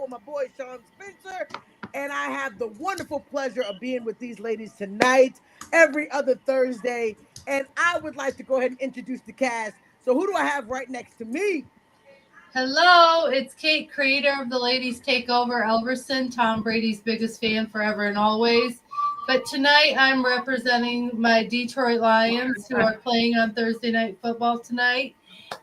my boy Sean Spencer, and I have the wonderful pleasure of being with these ladies tonight, every other Thursday. And I would like to go ahead and introduce the cast. So, who do I have right next to me? Hello, it's Kate, creator of the Ladies Takeover Elverson, Tom Brady's biggest fan forever and always. But tonight I'm representing my Detroit Lions who are playing on Thursday Night Football tonight.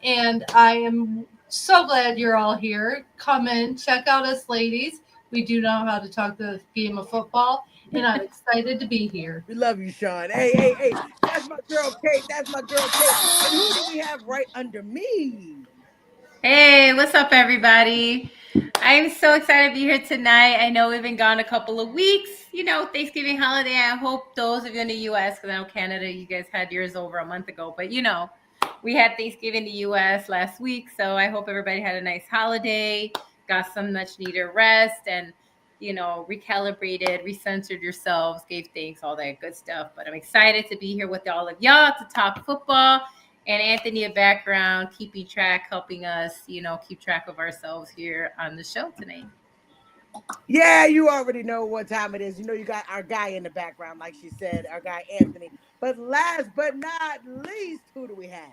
And I am so glad you're all here. Come in, check out us ladies. We do know how to talk the game of football, and I'm excited to be here. We love you, Sean. Hey. That's my girl, Kate. That's my girl, Kate. And who do we have right under me? Hey, what's up, everybody? I'm so excited to be here tonight. I know we've been gone a couple of weeks. Thanksgiving holiday. I hope those of you in the U.S., because I know Canada, you guys had yours over a month ago. But, we had Thanksgiving in the U.S. last week. So I hope everybody had a nice holiday, got some much needed rest, and, recalibrated, recentered yourselves, gave thanks, all that good stuff. But I'm excited to be here with all of y'all to talk football. And Anthony, a background, keeping track, helping us, keep track of ourselves here on the show tonight. Yeah, you already know what time it is. You got our guy in the background, like she said, our guy Anthony. But last but not least, who do we have?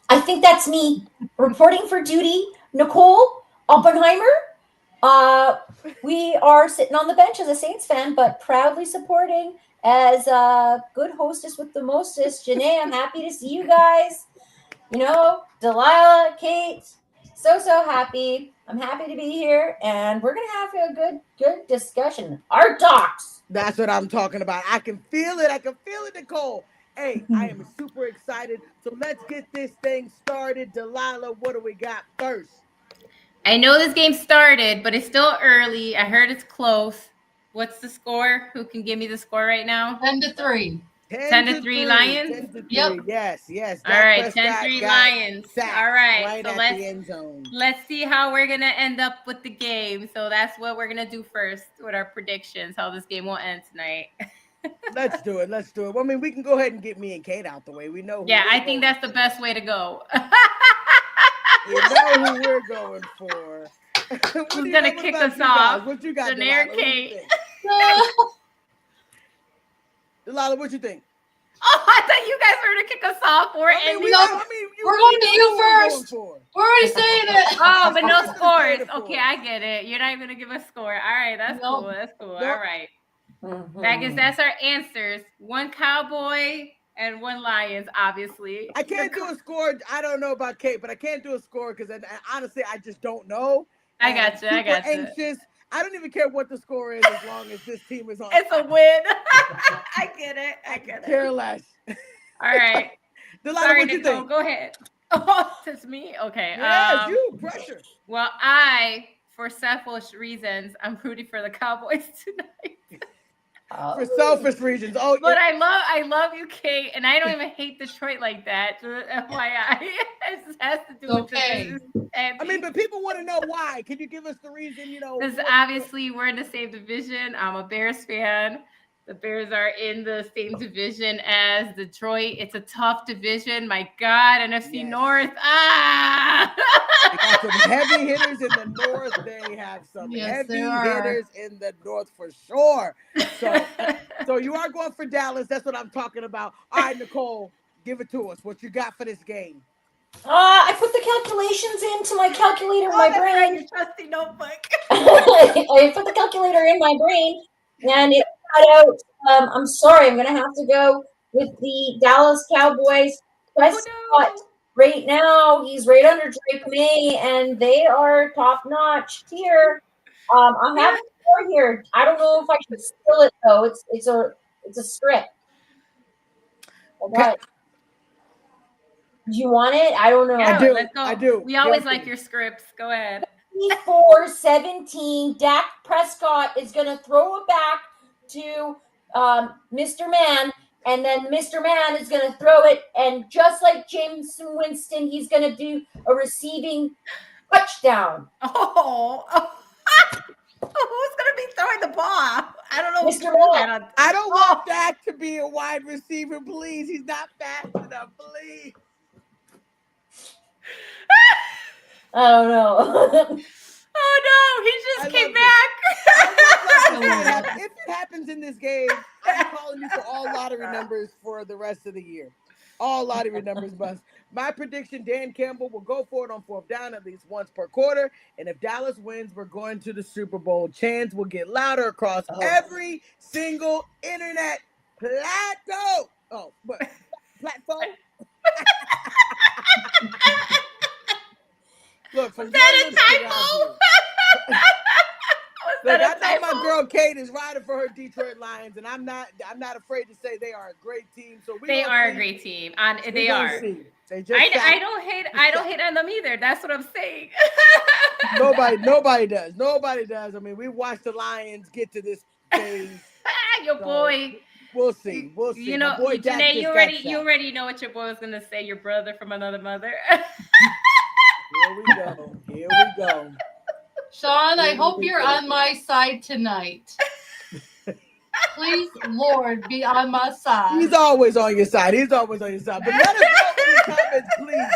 I think that's me reporting for duty, Nicole Oppenheimer. We are sitting on the bench as a Saints fan, but proudly supporting as a good hostess with the mostest. Janae, I'm happy to see you guys. Delilah, Kate, so happy. I'm happy to be here, and we're gonna have a good discussion. Art talks. That's what I'm talking about. I can feel it. Nicole. Hey, I am super excited. So let's get this thing started. Delilah, what do we got first? I know this game started, but it's still early. I heard it's close. What's the score? Who can give me the score right now? 10-3. 10-3 Lions? 10-3. Yep. Yes. All right, 10-3 Lions. All right. So Let's the end zone. Let's see how we're going to end up with the game. So that's what we're going to do first with our predictions, how this game will end tonight. Let's do it. Well, I mean, we can go ahead and get me and Kate out the way. We know. Yeah, I think that's the best way to go. We know who we're going for. Who's going to kick us off? What you got, Delilah, Kate? Delilah, what you think? Oh, I thought you guys were going to kick us off. We're going to you first. We're already saying it. Oh, but no scores. Okay, I get it. You're not even going to give us a score. All right, that's cool. That's cool. All right. I guess that's our answers. One Cowboy and one Lions, obviously. I can't do a score. I don't know about Kate, but I can't do a score because honestly, I just don't know. I got you. Anxious. I don't even care what the score is as long as this team is on. It's a win. I get it. Care less. All right. Delilah, sorry, what you Nicole, think? Go ahead. Oh, it's me? Okay. Yeah, you. Pressure. Well, for selfish reasons, I'm rooting for the Cowboys tonight. For selfish reasons. Oh, but I love you, Kate, and I don't even hate Detroit like that. FYI, it just has to do with the I mean, but people want to know why. Can you give us the reason? Because obviously we're in the same division. I'm a Bears fan. The Bears are in the same division as Detroit. It's a tough division. My God, NFC North. They got some heavy hitters in the North. They have some heavy hitters in the North for sure. So you are going for Dallas. That's what I'm talking about. All right, Nicole, give it to us. What you got for this game? I put the calculations into my calculator in my brain. Right, your trusty notebook. I put the calculator in my brain, and it cut out. I'm sorry, I'm going to have to go with the Dallas Cowboys. Prescott, right now, he's right under Drake May, and they are top notch here. I have a score here. I don't know if I should steal it though. It's a script. But do you want it? I don't know. Yeah, let's go. I do. We always like your scripts. Go ahead. 24-17. Dak Prescott is going to throw it back to Mr. Man, and then Mr. Man is going to throw it, and just like James Winston, he's going to do a receiving touchdown. Oh. Who's going to be throwing the ball? I don't know. Mr. Man. I don't want Dak to be a wide receiver, please. He's not fast enough, please. I don't know. Oh no, he just came back. I would love to see it happen. If it happens in this game, I'm calling you for all lottery numbers for the rest of the year. All lottery numbers must. My prediction, Dan Campbell will go for it on fourth down at least once per quarter. And if Dallas wins, we're going to the Super Bowl. Chants will get louder across every single internet platform. Oh, what? Platform? Look, from Was that a typo? Look, I know my girl Kate is riding for her Detroit Lions, and I'm not afraid to say they are a great team. So they are a great team. They are. They just I don't hate on them either. That's what I'm saying. Nobody does. Nobody does. I mean, we watched the Lions get to this phase. Your boy. We'll see. We'll see. You know, boy Janae, you already know what your boy was gonna say. Your brother from another mother. Here we go. Sean, I hope you're on my side tonight. Please, Lord, be on my side. He's always on your side. But let us know in the comments, please.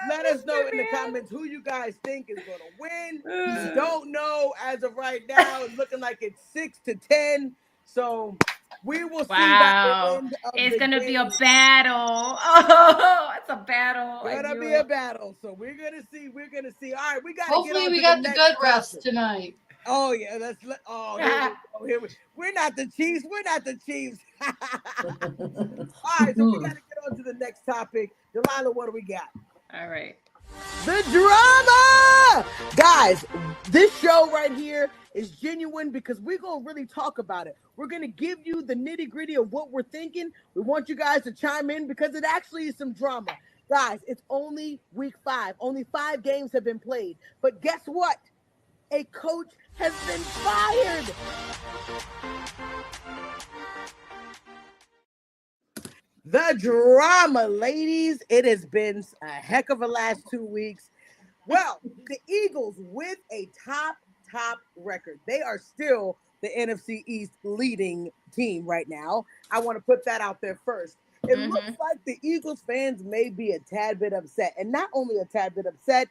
Let us know in the comments who you guys think is going to win. We don't know as of right now. It's looking like it's 6-10. So we will see by the end of it's going to be a battle. Oh, it's a battle. It's going to be a battle. So we're going to see. All right, we got to Hopefully we got the good refs tonight. Oh yeah, we're not the Chiefs. We're not the Chiefs. All right, so we got to get on to the next topic. Delilah, what do we got? All right. The drama! Guys, this show right here is genuine because we're going to really talk about it. We're going to give you the nitty-gritty of what we're thinking. We want you guys to chime in because it actually is some drama. Guys, it's only week 5. Only 5 games have been played. But guess what? A coach has been fired. The drama, ladies. It has been a heck of a last 2 weeks. Well, the Eagles with a top record. They are still the NFC East leading team right now. I want to put that out there first. It looks like the Eagles fans may be a tad bit upset. And not only a tad bit upset,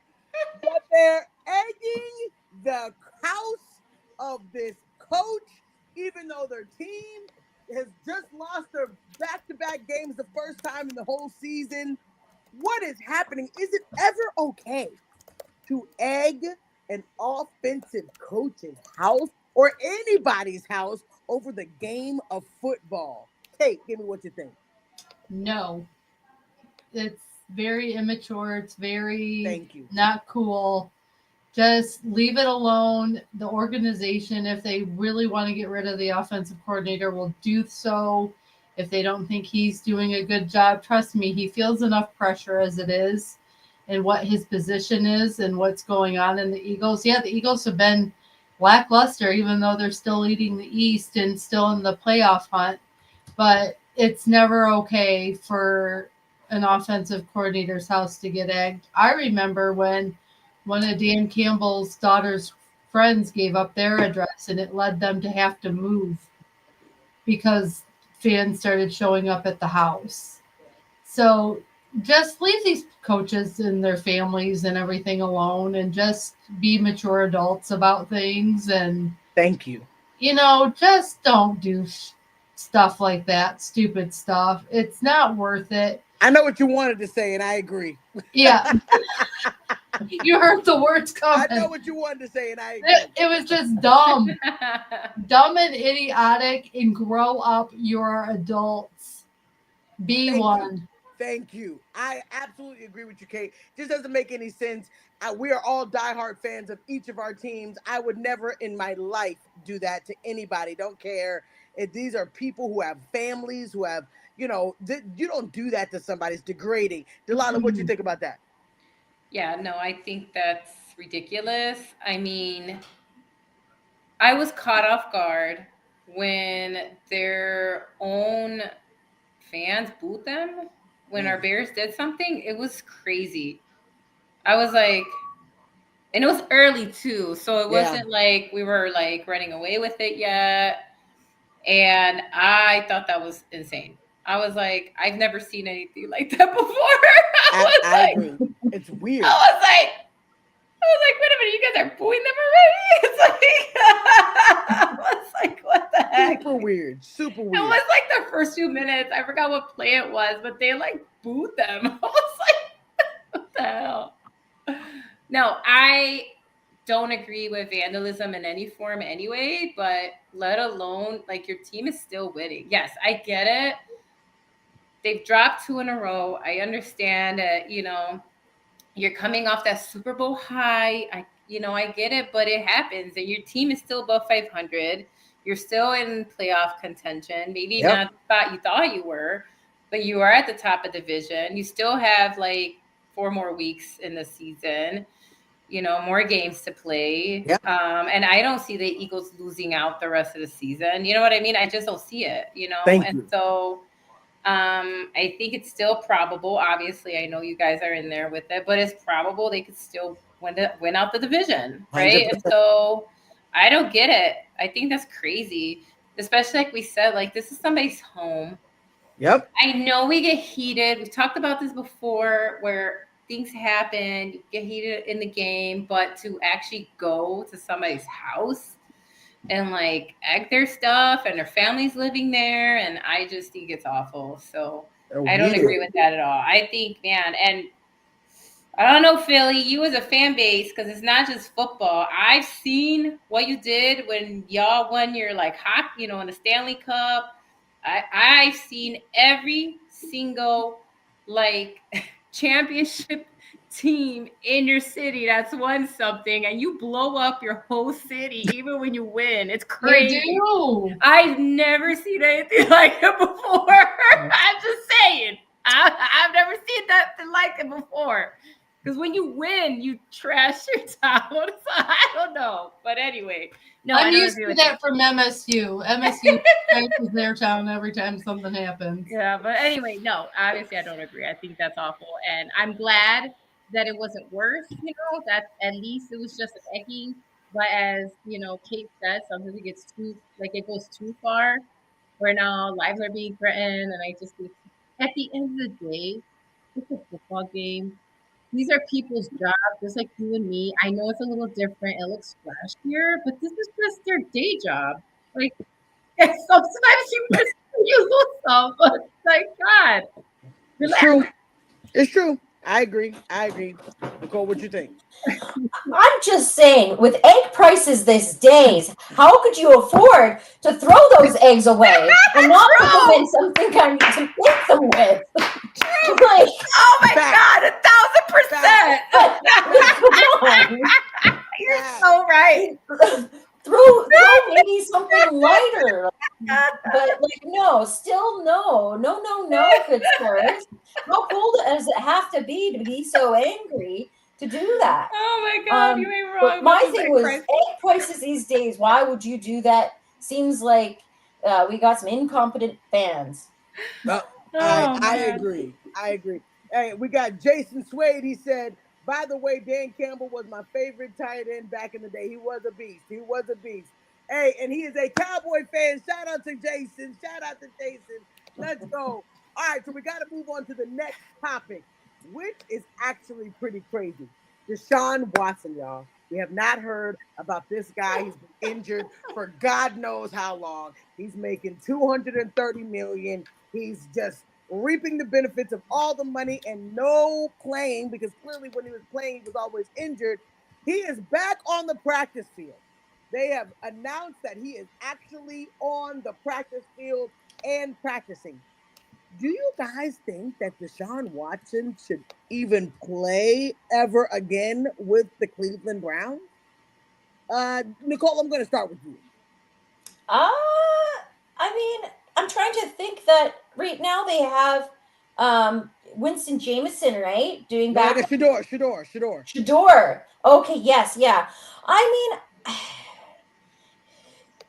but they're egging the house of this coach, even though their team has just lost their back-to-back games the first time in the whole season. What is happening? Is it ever okay to egg an offensive coach's house or anybody's house over the game of football? Kate, give me what you think. No. It's very immature. It's very not cool. Just leave it alone. The organization, if they really want to get rid of the offensive coordinator, will do so. If they don't think he's doing a good job, trust me, he feels enough pressure as it is and what his position is and what's going on in the Eagles. Yeah, the Eagles have been lackluster, even though they're still leading the East and still in the playoff hunt. But it's never okay for an offensive coordinator's house to get egged. I remember when one of Dan Campbell's daughter's friends gave up their address and it led them to have to move because fans started showing up at the house. So just leave these coaches and their families and everything alone and just be mature adults about things. And thank you. Just don't do stuff like that, stupid stuff. It's not worth it. I know what you wanted to say, and I agree. Yeah. You heard the words coming. I know what you wanted to say, and I agree. It was just dumb. Dumb and idiotic, and grow up. You're adults. Be one. Thank you. I absolutely agree with you, Kate. Just doesn't make any sense. We are all diehard fans of each of our teams. I would never in my life do that to anybody. Don't care if these are people who have families, who have, you don't do that to somebody. It's degrading. Delilah, what do you think about that? Yeah, no, I think that's ridiculous. I mean, I was caught off guard when their own fans booed them when our Bears did something. It was crazy. I was like, and it was early too, so it wasn't like we were like running away with it yet. And I thought that was insane. I was like, I've never seen anything like that before. I agree. It's weird. I was like, was like, wait a minute, you guys are booing them already? It's like, I was like, what the heck? Super weird. Super It weird. was like the first few minutes. I forgot what play it was, but they like booed them. I was like, what the hell? No, I don't agree with vandalism in any form anyway, but let alone like your team is still winning. Yes, I get it. They've dropped 2 in a row. I understand that, you're coming off that Super Bowl high. I get it, but it happens. And your team is still above 500. You're still in playoff contention. Maybe not the spot you thought you were, but you are at the top of division. You still have like 4 more weeks in the season, more games to play. Yep. And I don't see the Eagles losing out the rest of the season. You know what I mean? I just don't see it, Thank you. So I think it's still probable. Obviously, I know you guys are in there with it, but it's probable they could still win out the division, right? 100%. And so I don't get it. I think that's crazy, especially like we said, like this is somebody's home. Yep. I know we get heated. We've talked about this before where things happen, you get heated in the game, but to actually go to somebody's house and like egg their stuff and their family's living there, and I just think it's awful. So I don't agree with that at all. I think, man, and I don't know, Philly, you as a fan base, because it's not just football. I've seen what you did when y'all won your like hockey, in the Stanley Cup. I've seen every single like championship team in your city that's won something, and you blow up your whole city even when you win. It's crazy. I've never seen anything like it before. I'm just saying. I've never seen nothing like it before. Because when you win, you trash your town. So I don't know. But anyway, no, I'm used to that from MSU. MSU trashes their town every time something happens. Yeah, but anyway, no, obviously I don't agree. I think that's awful. And I'm glad that it wasn't worse, that at least it was just an egging. But as, Kate said, sometimes it goes too far where now lives are being threatened. And I just think at the end of the day, it's a football game. These are people's jobs, just like you and me. I know it's a little different. It looks flashier, but this is just their day job. Like, sometimes you miss use stuff, but like, God. Relax. It's true. I agree. Nicole, what you think? I'm just saying, with egg prices these days, how could you afford to throw those eggs away and not put them in something kind to make them with? Like, oh my God, 1,000%. You're so right. Throw maybe something lighter. But still no, good sirs. How cool does it have to be so angry to do that? Oh my God, you ain't wrong. But my thing was egg prices these days. Why would you do that? Seems like we got some incompetent fans. I agree. Hey, we got Jason Swade. He said, by the way, Dan Campbell was my favorite tight end back in the day. He was a beast. Hey, and he is a Cowboy fan. Shout out to Jason. Let's go. All right, so we got to move on to the next topic, which is actually pretty crazy. Deshaun Watson, y'all. We have not heard about this guy. He's been injured for God knows how long. He's making $230 million. He's just reaping the benefits of all the money and no playing, because clearly when he was playing, he was always injured. He is back on the practice field. They have announced that he is actually on the practice field and practicing. Do you guys think that Deshaun Watson should even play ever again with the Cleveland Browns? Nicole, I'm going to start with you. I'm trying to think that right now they have Winston Jameson, right? Doing back. Shador. Okay, yes, yeah.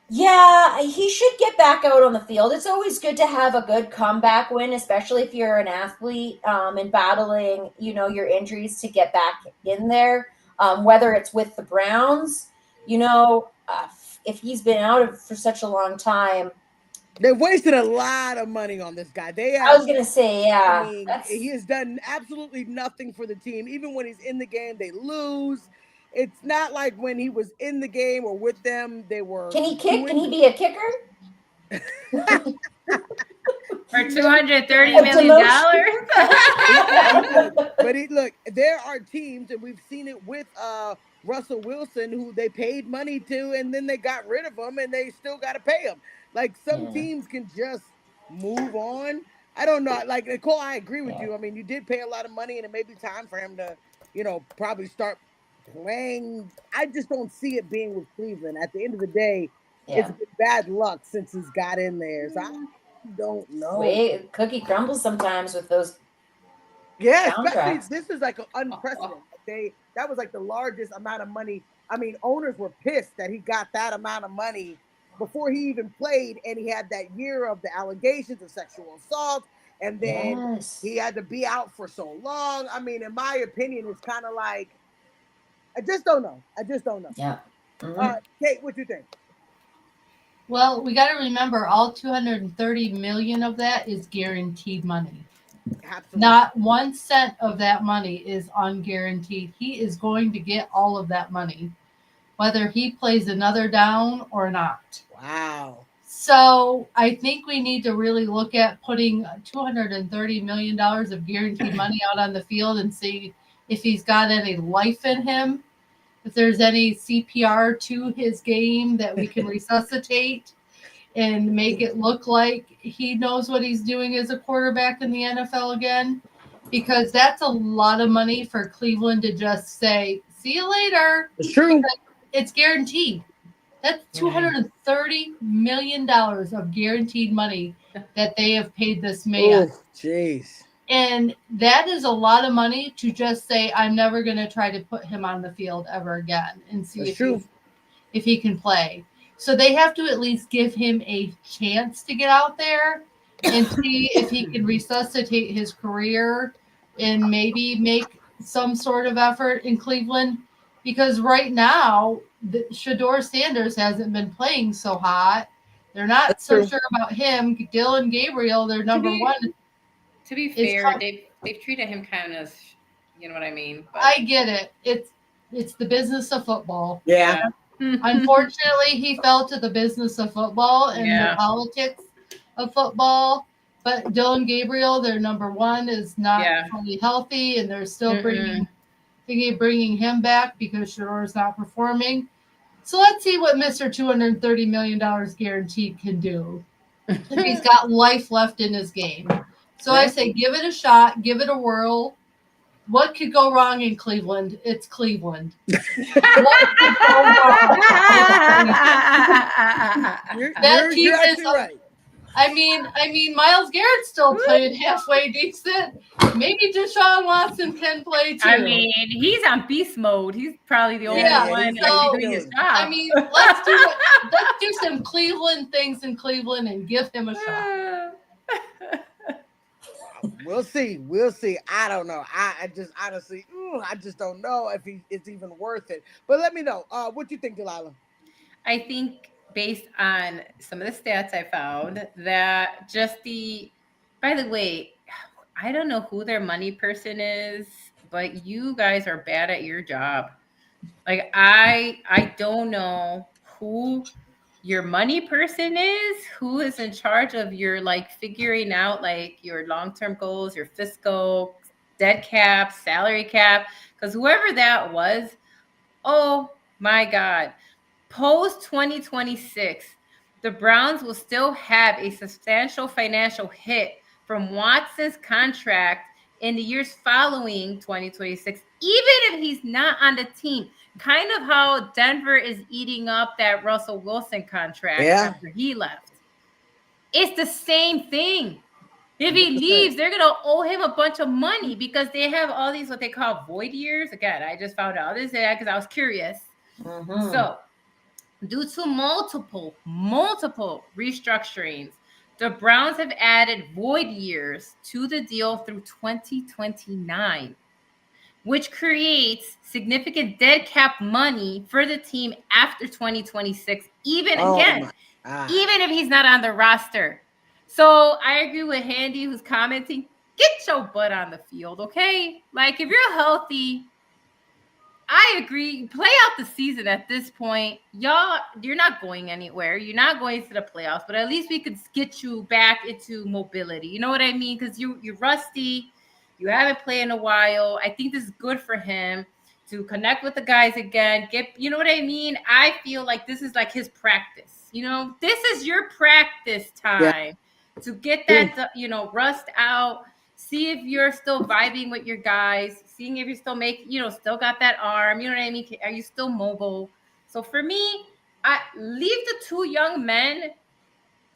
Yeah, he should get back out on the field. It's always good to have a good comeback win, especially if you're an athlete and battling, your injuries to get back in there. Whether it's with the Browns, if he's been out for such a long time. They've wasted a lot of money on this guy. I was going to say, yeah. He has done absolutely nothing for the team. Even when he's in the game, they lose. it's not like when he was in the game or with them, they were. Can he kick? Can he be a kicker? For $230 million. Look, there are teams, and we've seen it with Russell Wilson, who they paid money to, and then they got rid of him, and they still got to pay him. Like some teams can just move on. I don't know. Like Nicole, I agree with you. I mean, you did pay a lot of money, and it may be time for him to, probably start playing. I just don't see it being with Cleveland. At the end of the day, it's been bad luck since he's got in there. So I don't know. Cookie crumbles sometimes with those. Yeah, especially this is like an unprecedented. That was like the largest amount of money. I mean, owners were pissed that he got that amount of money before he even played, and he had that year of the allegations of sexual assault, and then he had to be out for so long. I mean, in my opinion, it's kind of like I just don't know. Yeah. Kate, what do you think? Well, we got to remember all 230 million of that is guaranteed money. Absolutely. Not 1 cent of that money is unguaranteed. He is going to get all of that money, whether he plays another down or not. Wow. So I think we need to really look at putting $230 million of guaranteed money out on the field and see if he's got any life in him, if there's any CPR to his game that we can resuscitate and make it look like he knows what he's doing as a quarterback in the NFL again, because that's a lot of money for Cleveland to just say, see you later. It's true. It's guaranteed. That's $230 million of guaranteed money that they have paid this man. Jeez. And that is a lot of money to just say, I'm never going to try to put him on the field ever again and see if he can play. So they have to at least give him a chance to get out there and see if he can resuscitate his career and maybe make some sort of effort in Cleveland. Because right now, Shedeur Sanders hasn't been playing so hot. They're not sure about him. Dylan Gabriel, their number one. To be fair, they've treated him kind of, you know what I mean? But I get it. It's the business of football. Yeah. Unfortunately, he fell to the business of football and the politics of football. But Dylan Gabriel, their number one, is not fully healthy, and they're still bringing him back because Shedeur is not performing. So let's see what Mr. $230 million guaranteed can do if he's got life left in his game. So I say give it a shot, give it a whirl. What could go wrong in Cleveland? It's Cleveland. What could go wrong? You're actually right. I mean, Myles Garrett's still playing halfway decent. Maybe Deshaun Watson can play too. I mean, he's on beast mode. He's probably the only one doing his job. I mean, let's do some Cleveland things in Cleveland and give him a shot. We'll see. I don't know. I just honestly, I just don't know if it's even worth it. But let me know. What you think, Delilah? I think based on some of the stats I found that by the way, I don't know who their money person is, but you guys are bad at your job. Like I don't know who your money person is, who is in charge of your figuring out your long-term goals, your fiscal, dead cap, salary cap, because whoever that was, oh my God, post 2026, the Browns will still have a substantial financial hit from Watson's contract in the years following 2026, even if he's not on the team. Kind of how Denver is eating up that Russell Wilson contract after he left. It's the same thing. If he leaves, they're going to owe him a bunch of money because they have all these what they call void years. Again, I just found out this because I was curious. Mm-hmm. So, due to multiple restructurings, the Browns have added void years to the deal through 2029. Which creates significant dead cap money for the team after 2026, even if he's not on the roster. So I agree with Handy, who's commenting, get your butt on the field, okay? Like, if you're healthy, I agree. Play out the season at this point. Y'all, you're not going anywhere. You're not going to the playoffs, but at least we could get you back into mobility. You know what I mean? Because you're rusty. You haven't played in a while. I think this is good for him to connect with the guys again. You know what I mean? I feel like this is like his practice. This is your practice time to get that, rust out. See if you're still vibing with your guys, seeing if you're still still got that arm, you know what I mean? Are you still mobile? So for me, I leave the two young men,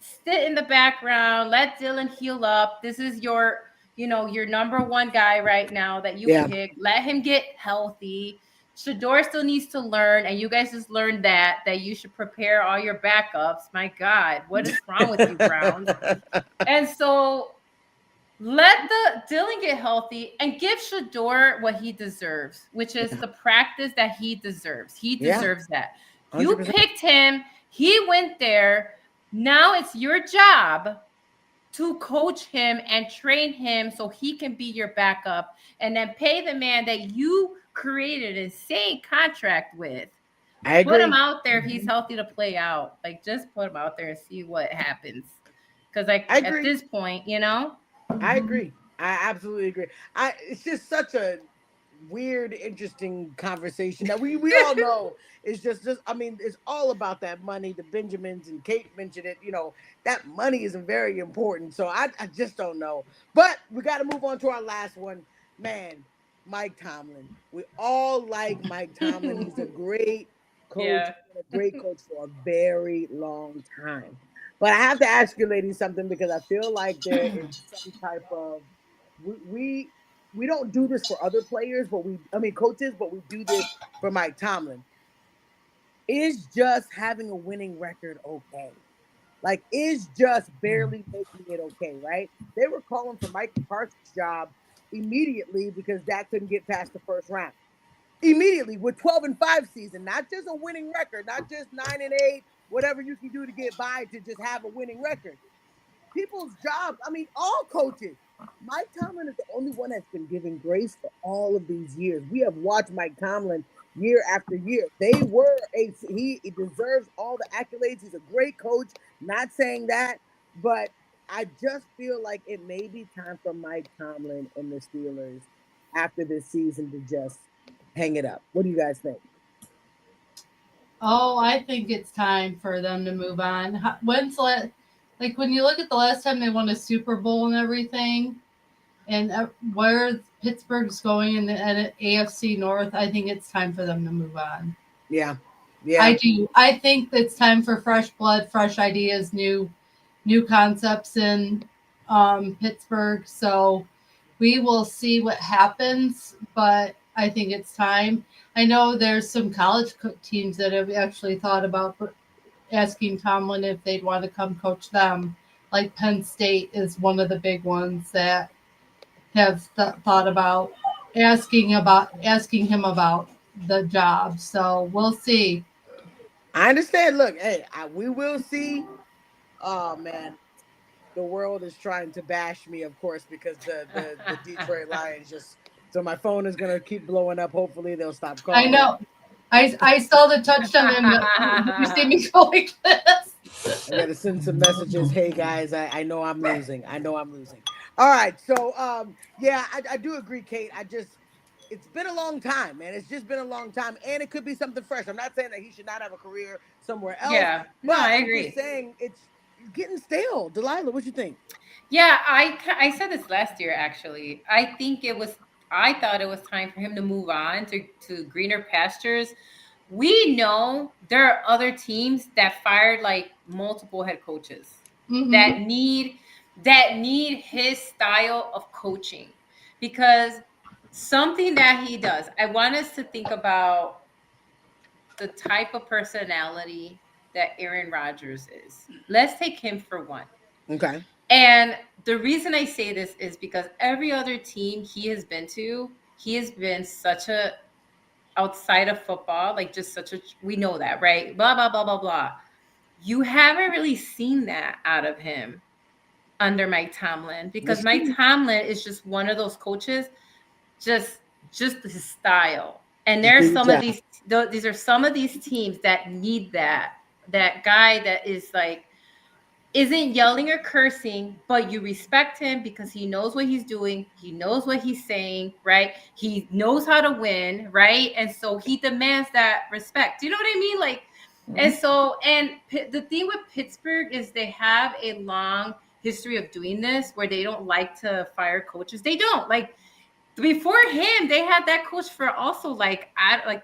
sit in the background, let Dylan heal up. This is your number one guy right now that you pick. Let him get healthy. Shador still needs to learn, and you guys just learned that you should prepare all your backups. My God, what is wrong with you, Browns? And so let the Dylan get healthy and give Shador what he deserves, which is the practice that he deserves. He deserves that. 100%. You picked him. He went there. Now it's your job to coach him and train him so he can be your backup, and then pay the man that you created an insane contract with. I agree. Put him out there if he's healthy to play out. Like, just put him out there and see what happens. Because at this point, I agree. I absolutely agree. It's just such a weird, interesting conversation that we all know is just I mean, it's all about that money. The Benjamins, and Kate mentioned it, that money is very important. So I just don't know. But we got to move on to our last one. Man, Mike Tomlin. We all like Mike Tomlin. He's a great coach, a great coach for a very long time. But I have to ask you ladies something, because I feel like there is some type of we don't do this for other players, but coaches, but we do this for Mike Tomlin. Is just having a winning record okay? Like, is just barely making it okay, right? They were calling for Mike McCarthy's job immediately because Dak couldn't get past the first round. Immediately, with 12-5 season, not just a winning record, not just 9-8, whatever you can do to get by to just have a winning record. People's jobs, all coaches. Mike Tomlin is the only one that's been given grace for all of these years. We have watched Mike Tomlin year after year. He deserves all the accolades. He's a great coach. Not saying that, but I just feel like it may be time for Mike Tomlin and the Steelers after this season to just hang it up. What do you guys think? Oh, I think it's time for them to move on. When you look at the last time they won a Super Bowl and everything, and where Pittsburgh's going in the AFC North, I think it's time for them to move on. Yeah. I do. I think it's time for fresh blood, fresh ideas, new concepts in Pittsburgh. So we will see what happens, but I think it's time. I know there's some college teams that have actually thought about asking Tomlin if they'd want to come coach them. Like Penn State is one of the big ones that have thought about asking him about the job. So we'll see. I understand. Look, hey, we will see. Oh man, the world is trying to bash me, of course, because the Detroit Lions just. So my phone is gonna keep blowing up. Hopefully they'll stop calling. I know. I saw the touchdown and you see me go like this. I gotta send some messages. Hey guys, I know I'm losing. All right, so yeah, I do agree, Kate. It's been a long time, man. It's just been a long time, and it could be something fresh. I'm not saying that he should not have a career somewhere else. Yeah, no, I agree. I'm just saying it's getting stale. Delilah, what you think? Yeah, I said this last year, actually. I thought it was time for him to move on to greener pastures. We know there are other teams that fired like multiple head coaches that need his style of coaching, because something that he does. I want us to think about the type of personality that Aaron Rodgers is. Let's take him for one. Okay. And the reason I say this is because every other team he has been to, he has been such a outside of football, like just such a, we know that, right? Blah, blah, blah, blah, blah. You haven't really seen that out of him under Mike Tomlin, because Mike Tomlin is just one of those coaches, just his style. And there's some of these are some of these teams that need that guy that is like, isn't yelling or cursing, but you respect him because he knows what he's doing. He knows what he's saying, right? He knows how to win, right? And so he demands that respect. Do you know what I mean? Like, and so, and the thing with Pittsburgh is they have a long history of doing this where they don't like to fire coaches. They don't. Like, before him, they had that coach for also like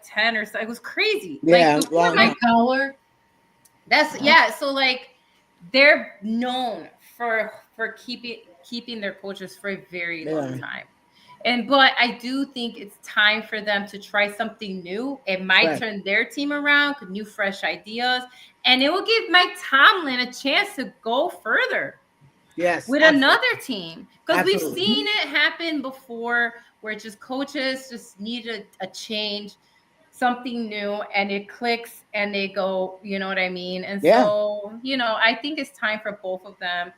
10 or so. It was crazy. Yeah, like before Mike Collar. That's so like they're known for keeping their coaches for a very long time. But I do think it's time for them to try something new. It might turn their team around with new, fresh ideas, and it will give Mike Tomlin a chance to go further. Yes, with another team, because we've seen it happen before, where just coaches just need a change, something new, and it clicks, and they go. You know what I mean? And so, I think it's time for both of them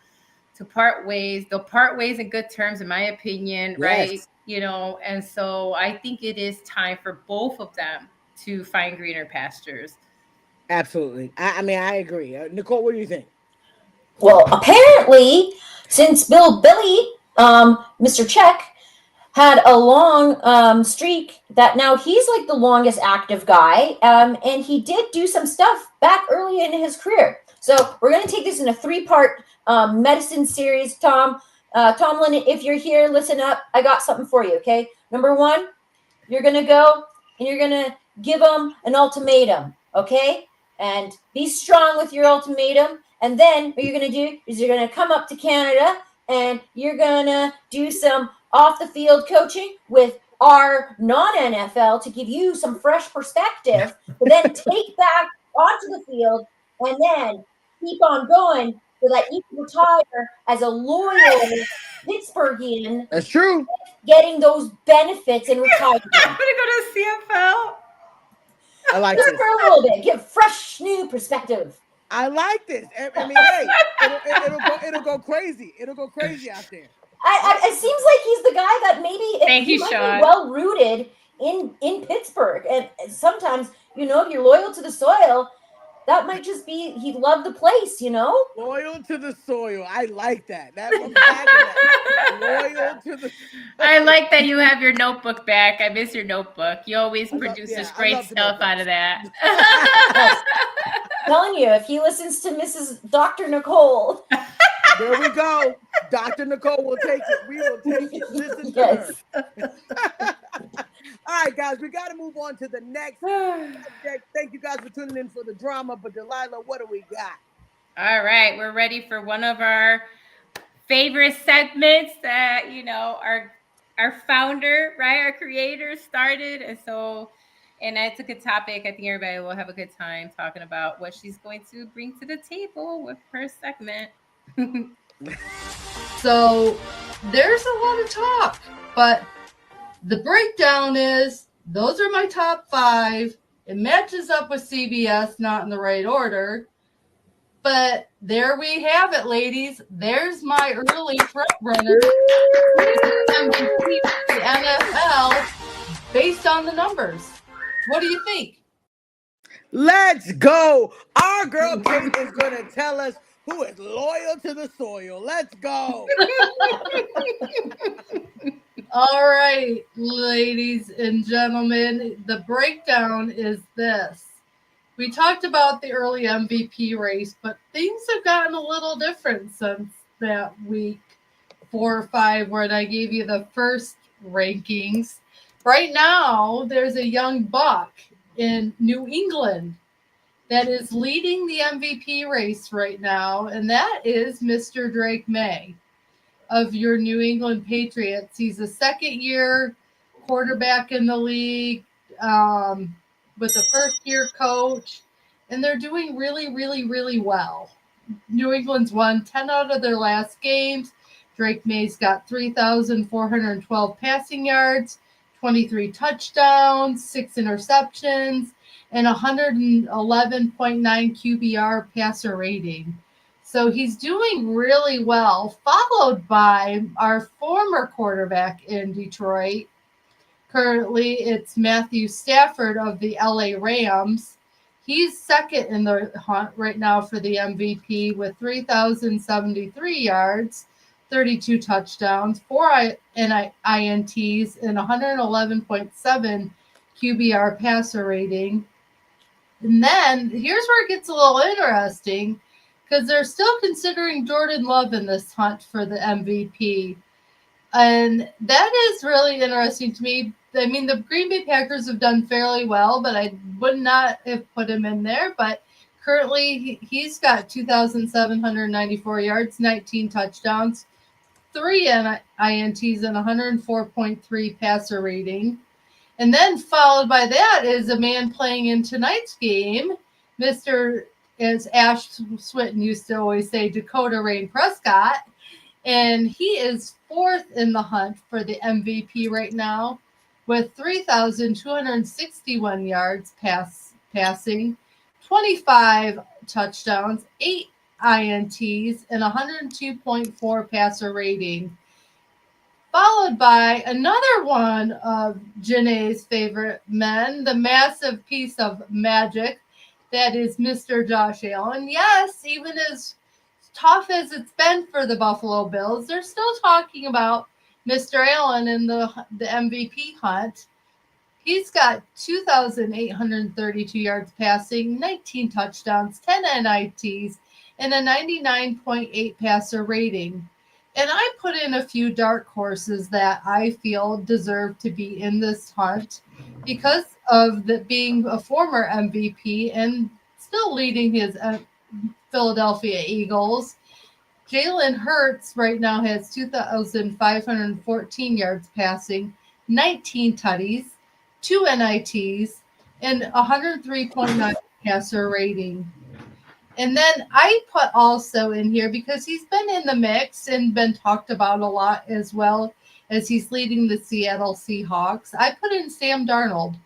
to part ways. They'll part ways in good terms, in my opinion, right? And so I think it is time for both of them to find greener pastures. Absolutely. I mean, I agree. Nicole, what do you think? Well, apparently, since Billy, Mr. Check, had a long streak, that now he's like the longest active guy, and he did do some stuff back early in his career. So we're going to take this in a 3-part medicine series. Tomlin, if you're here, listen up. I got something for you, okay? Number 1, you're going to go and you're going to give them an ultimatum, okay? And be strong with your ultimatum. And then what you're going to do is you're going to come up to Canada and you're going to do some off-the-field coaching with our non-NFL to give you some fresh perspective, but then take back onto the field and then keep on going so that you can retire as a loyal Pittsburghian. That's true. Getting those benefits in retirement. I'm going to go to CFL. I like just this. for a little bit. Give fresh new perspective. I like this. I mean, hey, it'll go crazy. It'll go crazy out there. It seems like he's the guy that maybe he might Sean. be well rooted in Pittsburgh. And sometimes, if you're loyal to the soil, that might just be he loved the place, Loyal to the soil. I like that. I'm that. Loyal to the soil. I like that you have your notebook back. I miss your notebook. You always produce this great stuff out of that. I'm telling you, if he listens to Mrs. Dr. Nicole. There we go. Dr. Nicole will take it. We will take it. Listen to her. All right, guys, we got to move on to the next subject. Thank you guys for tuning in for the drama. But Delilah, what do we got? All right, we're ready for one of our favorite segments that our founder, right, our creator started, and that's a good topic. I think everybody will have a good time talking about what she's going to bring to the table with her segment. So there's a lot of talk, but the breakdown is those are my top 5. It matches up with CBS, not in the right order. But there we have it, ladies. There's my early front runner. MVP the NFL based on the numbers. What do you think? Let's go. Our girl Kate is going to tell us who is loyal to the soil. Let's go. All right, ladies and gentlemen, the breakdown is this. We talked about the early MVP race, but things have gotten a little different since that week 4 or 5 when I gave you the first rankings. Right now, there's a young buck in New England that is leading the MVP race right now, and that is Mr. Drake May of your New England Patriots. He's a second-year quarterback in the league with a first-year coach, and they're doing really, really, really well. New England's won 10 out of their last games. Drake May's got 3,412 passing yards, 23 touchdowns, 6 interceptions, and 111.9 QBR passer rating. So he's doing really well, followed by our former quarterback in Detroit, Currently, it's Matthew Stafford of the LA Rams. He's second in the hunt right now for the MVP with 3,073 yards, 32 touchdowns, 4 INTs, and 111.7 QBR passer rating. And then here's where it gets a little interesting because they're still considering Jordan Love in this hunt for the MVP. And that is really interesting to me. I mean, the Green Bay Packers have done fairly well, but I would not have put him in there. But currently, he's got 2,794 yards, 19 touchdowns, 3 INTs, and 104.3 passer rating. And then followed by that is a man playing in tonight's game, Mr. As Ash Swinton used to always say, Dakota Rain Prescott. And he is fourth in the hunt for the MVP right now with 3,261 yards passing, 25 touchdowns, 8 INTs, and 102.4 passer rating. Followed by another one of Janae's favorite men, the massive piece of magic that is Mr. Josh Allen. Yes, even as tough as it's been for the Buffalo Bills, they're still talking about Mr. Allen in the MVP hunt. He's got 2,832 yards passing, 19 touchdowns, 10 NITs, and a 99.8 passer rating. And I put in a few dark horses that I feel deserve to be in this hunt because of being a former MVP and still leading his Philadelphia Eagles. Jalen Hurts right now has 2,514 yards passing, 19 tutties, 2 NITs, and 103.9 passer rating. And then I put also in here because he's been in the mix and been talked about a lot as well as he's leading the Seattle Seahawks. I put in Sam Darnold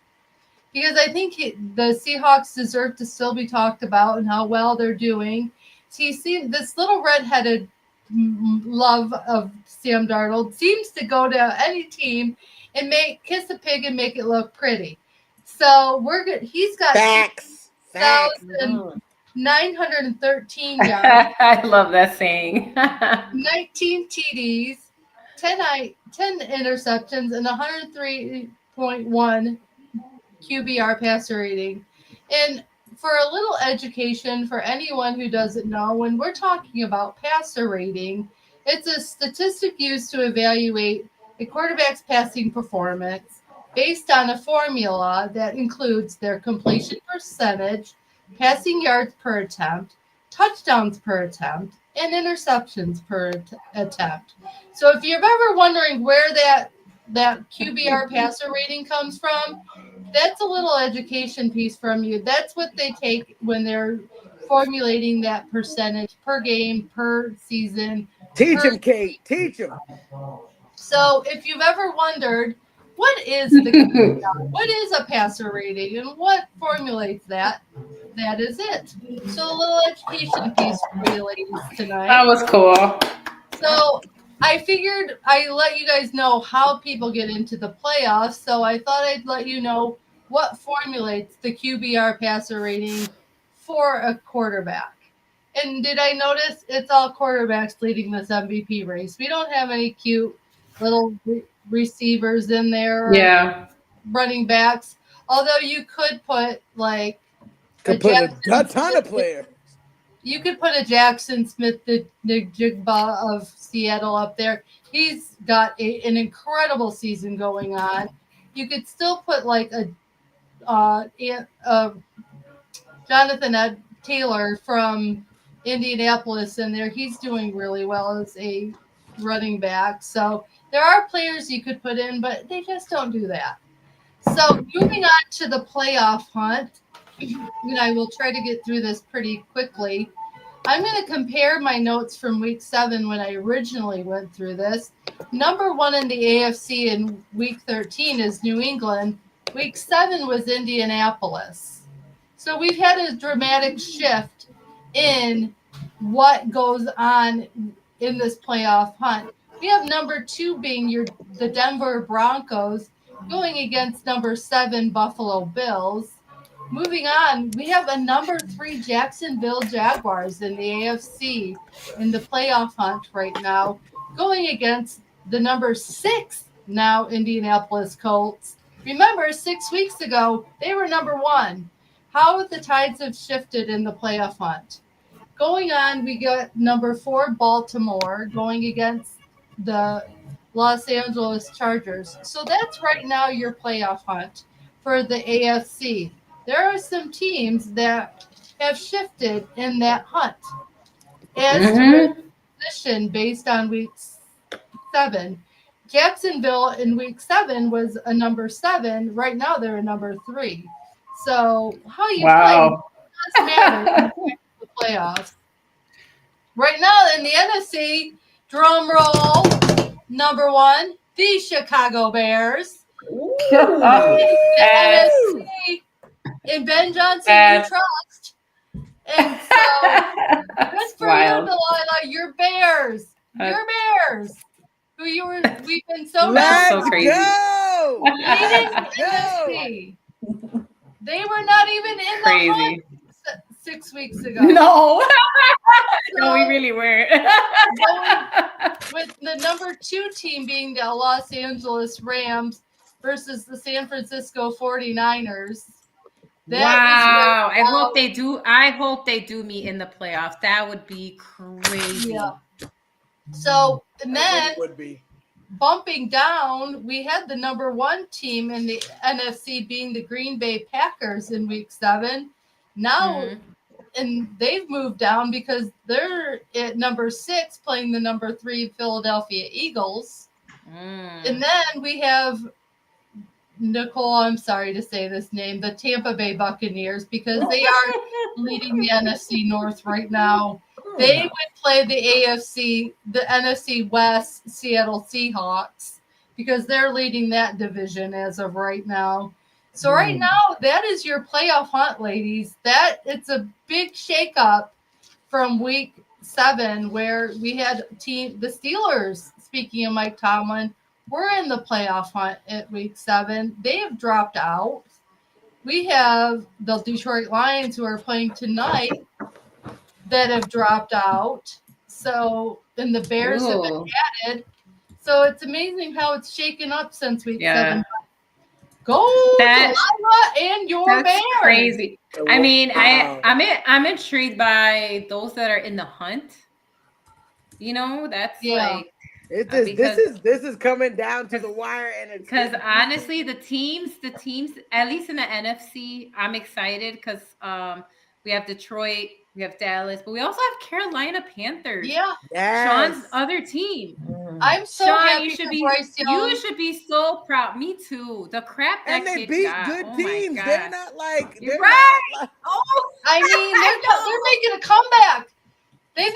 because I think the Seahawks deserve to still be talked about and how well they're doing. So you see this little redheaded love of Sam Darnold seems to go to any team and kiss a pig and make it look pretty. So we're good. He's got Facts. 913 yards. I love that saying. 19 TDs, 10 interceptions, and 103.1 QBR passer rating. And for a little education for anyone who doesn't know, when we're talking about passer rating, it's a statistic used to evaluate a quarterback's passing performance based on a formula that includes their completion percentage, passing yards per attempt, touchdowns per attempt, and interceptions per attempt. So if you're ever wondering where that QBR passer rating comes from, that's a little education piece from you. That's what they take when they're formulating that percentage per game, per season. Teach him, Kate. Teach him. So if you've ever wondered, what is a passer rating and what formulates that? That is it. So a little education piece for you ladies tonight. That was cool. So I figured I let you guys know how people get into the playoffs. So I thought I'd let you know what formulates the QBR passer rating for a quarterback. And did I notice it's all quarterbacks leading this MVP race? We don't have any cute little receivers in there or running backs. Although you could put like a ton of players. You could put a Jackson Smith, the Jigba of Seattle up there. He's got an incredible season going on. You could still put like a Jonathan Taylor from Indianapolis in there. He's doing really well as a running back. So there are players you could put in, but they just don't do that. So moving on to the playoff hunt, and I will try to get through this pretty quickly. I'm going to compare my notes from week 7 when I originally went through this. Number 1 in the AFC in week 13 is New England. Week 7 was Indianapolis. So we've had a dramatic shift in what goes on in this playoff hunt. We have number 2 being the Denver Broncos going against number 7 Buffalo Bills. Moving on, we have a number 3 Jacksonville Jaguars in the AFC in the playoff hunt right now, going against the number 6 now Indianapolis Colts. Remember, 6 weeks ago, they were number 1. How the tides have shifted in the playoff hunt. Going on, we got number 4 Baltimore going against the Los Angeles Chargers. So that's right now your playoff hunt for the AFC. There are some teams that have shifted in that hunt. As to their position based on week 7, Jacksonville in week 7 was a number 7. Right now they're a number 3. So how you play does matter in the playoffs. Right now in the NFC, drum roll, number 1, the Chicago Bears. The NFC, in Ben Johnson you trust. And so good for you, Delilah. Your Bears. Your Bears. We've been so Let's crazy. go. Let's go. They were not even in the hunt 6 weeks ago. No. No, we really weren't. With the number 2 team being the Los Angeles Rams versus the San Francisco 49ers. Wow. I hope they do meet in the playoffs. That would be crazy. Yeah. So, and then would be. Bumping down, we had the number 1 team in the NFC being the Green Bay Packers in week 7. Now, and they've moved down because they're at number 6 playing the number 3 Philadelphia Eagles. And then we have Nicole, I'm sorry to say this name, the Tampa Bay Buccaneers, because they are leading the NFC North right now. They would play the NFC West Seattle Seahawks because they're leading that division as of right now. So right now, that is your playoff hunt, ladies. It's a big shakeup from week 7 where we had the Steelers, speaking of Mike Tomlin, were in the playoff hunt at week 7. They have dropped out. We have the Detroit Lions who are playing tonight that have dropped out. So, and the Bears have been added. So it's amazing how it's shaken up since week 7. Go Delilah and your Bears. Crazy. I mean, I'm intrigued by those that are in the hunt. You know, that's like this is coming down to the wire, and it's because honestly, the teams, at least in the NFC, I'm excited because we have Detroit, we have Dallas, but we also have Carolina Panthers. Yeah, Sean's other team. I'm so happy for Bryce Young. You should be so proud. Me too. The crap that they kid beat got. good Oh teams. They're not like You're right. I mean, they're making a comeback. They've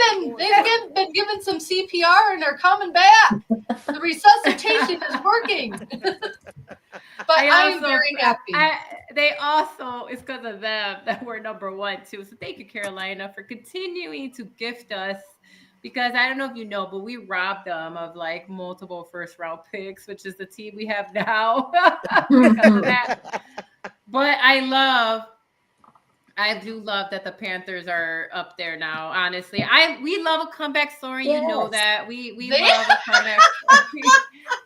been given some CPR and they're coming back. The resuscitation is working. But I'm very happy. It's because of them that we're number 1 too. So thank you, Carolina, for continuing to gift us. Because I don't know if you know, but we robbed them of like multiple first-round picks, which is the team we have now. Because of that. But I do love that the Panthers are up there now. Honestly, we love a comeback story. Yes. You know that we love a comeback story.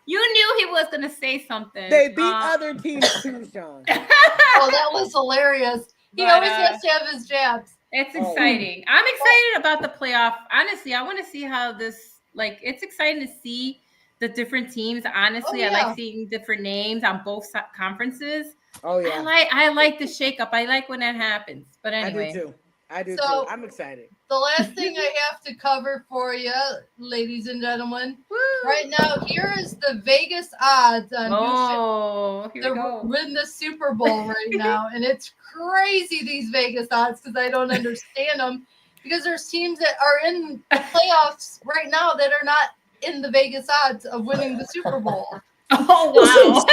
You knew he was gonna say something. They beat other teams too, Sean. Oh, that was hilarious. He always has to have his jabs. It's exciting. I'm excited about the playoff. Honestly, I want to see how this. It's exciting to see the different teams. Honestly, I like seeing different names on both conferences. Oh yeah, I like the shakeup. I like when that happens. But anyway, I do too. I'm excited. The last thing I have to cover for you, ladies and gentlemen, right now here is the Vegas odds on who should win the Super Bowl right now, and it's crazy these Vegas odds because I don't understand them because there's teams that are in the playoffs right now that are not in the Vegas odds of winning the Super Bowl. Oh, wow.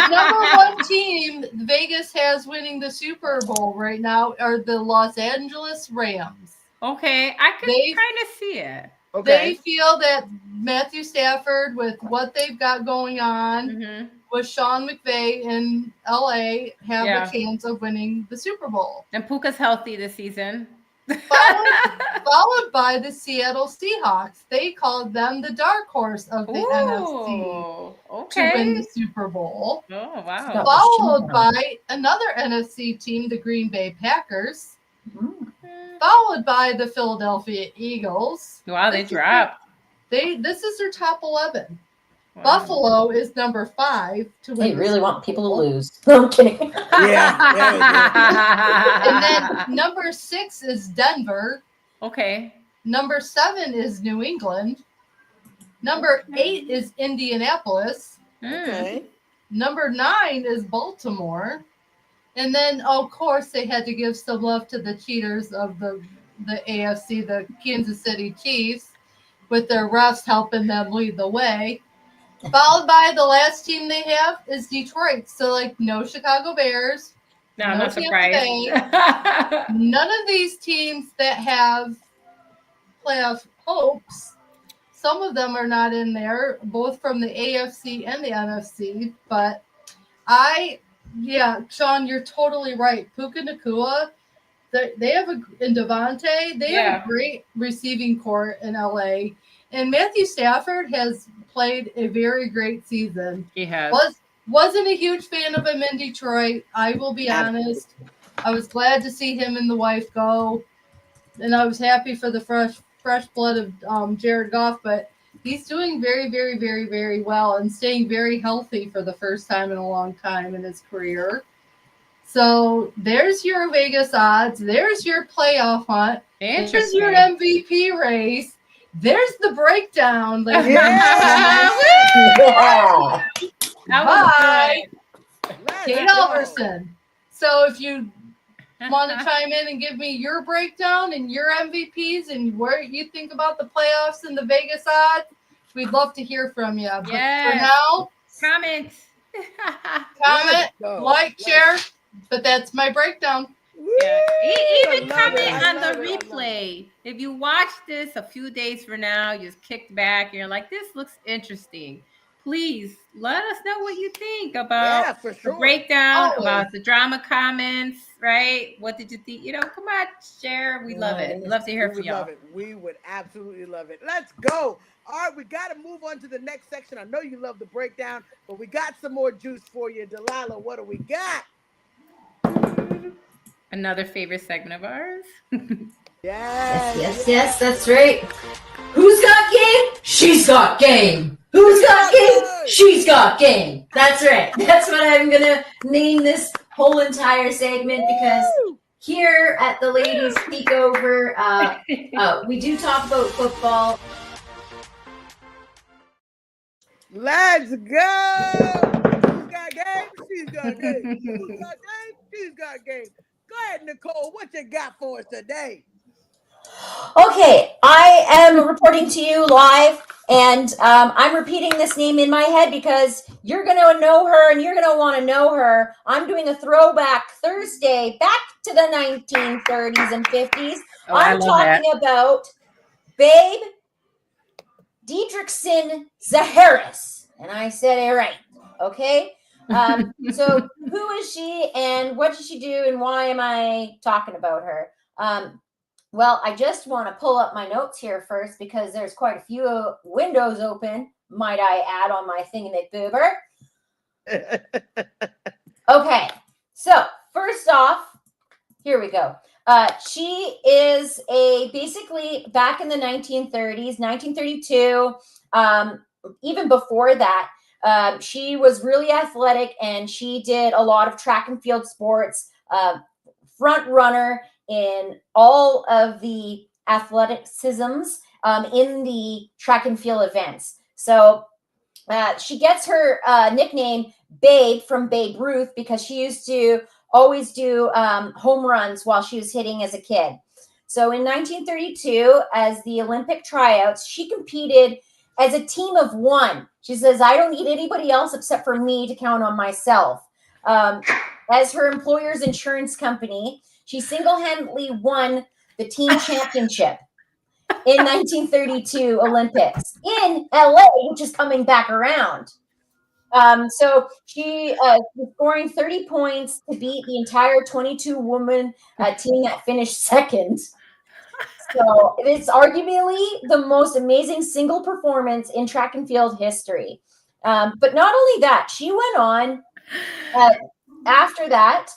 Number 1 team Vegas has winning the Super Bowl right now are the Los Angeles Rams. Okay, I could kind of see it. They feel that Matthew Stafford, with what they've got going on with Sean McVay in LA, have a chance of winning the Super Bowl. And Puka's healthy this season. Followed by the Seattle Seahawks. They called them the dark horse of the NFC to win the Super Bowl. Oh, wow. Followed by another NFC team, the Green Bay Packers. Followed by the Philadelphia Eagles. Wow, they dropped. This is their top 11. Wow. Buffalo is number 5 to win. They really want people to lose. No, I'm kidding. And then number 6 is Denver. Okay. Number 7 is New England. Number 8 is Indianapolis. Okay. Number 9 is Baltimore. And then, of course, they had to give some love to the cheaters of the AFC, the Kansas City Chiefs, with their refs helping them lead the way. Followed by the last team they have is Detroit. So, like, no Chicago Bears. No, I'm not surprised. None of these teams that have playoff hopes, some of them are not in there, both from the AFC and the NFC. But Sean, you're totally right. Puka Nacua, they have and Devontae, they have a great receiving core in LA. And Matthew Stafford has played a very great season. He has. Wasn't a huge fan of him in Detroit. I will be honest. I was glad to see him and the wife go. And I was happy for the fresh blood of Jared Goff, but he's doing very, very, very, very well and staying very healthy for the first time in a long time in his career. So there's your Vegas odds. There's your playoff hunt. There's your MVP race. There's the breakdown. Bye. Kate Elverson. So if you want to chime in and give me your breakdown and your MVPs and where you think about the playoffs and the Vegas odds, we'd love to hear from you. But for now, comment, like, share. But that's my breakdown. Yeah. Even comment on the replay. If you watch this a few days from now, you just kicked back and you're like, this looks interesting. Please let us know what you think about the breakdown, about the drama comments, right? What did you think? Come on, share. We love it. We'd love to hear from y'all. We would absolutely love it. Let's go. All right, we got to move on to the next section. I know you love the breakdown, but we got some more juice for you. Delilah, what do we got? Another favorite segment of ours. Yes, that's right. Who's got game? She's got game. Who's got game? She's got game. That's right. That's what I'm going to name this whole entire segment, because here at the Ladies Takeover, we do talk about football. Let's go. Who's got game? She's got game. Who's got game? She's got game. Go ahead, Nicole. What you got for us today? Okay, I am reporting to you live, and I'm repeating this name in my head because you're going to know her and you're going to want to know her. I'm doing a throwback Thursday back to the 1930s and 50s. I'm talking about Babe Dietrichson Zaharis, and I said it right, okay? So who is she and what does she do and why am I talking about her? Well, I just want to pull up my notes here first because there's quite a few windows open, might I add, on my thingamaboober. Okay, so first off, here we go. She is basically back in the 1930s, 1932, even before that, she was really athletic and she did a lot of track and field sports, front runner in all of the athleticisms in the track and field events. So she gets her nickname Babe from Babe Ruth because she used to always do home runs while she was hitting as a kid. So in 1932, as the Olympic tryouts, she competed as a team of one. She says, I don't need anybody else except for me to count on myself. As her employer's insurance company, she single-handedly won the team championship. in 1932 Olympics in LA, which is coming back around. So she was scoring 30 points to beat the entire 22-woman team that finished second. So it's arguably the most amazing single performance in track and field history. But not only that, she went on after that,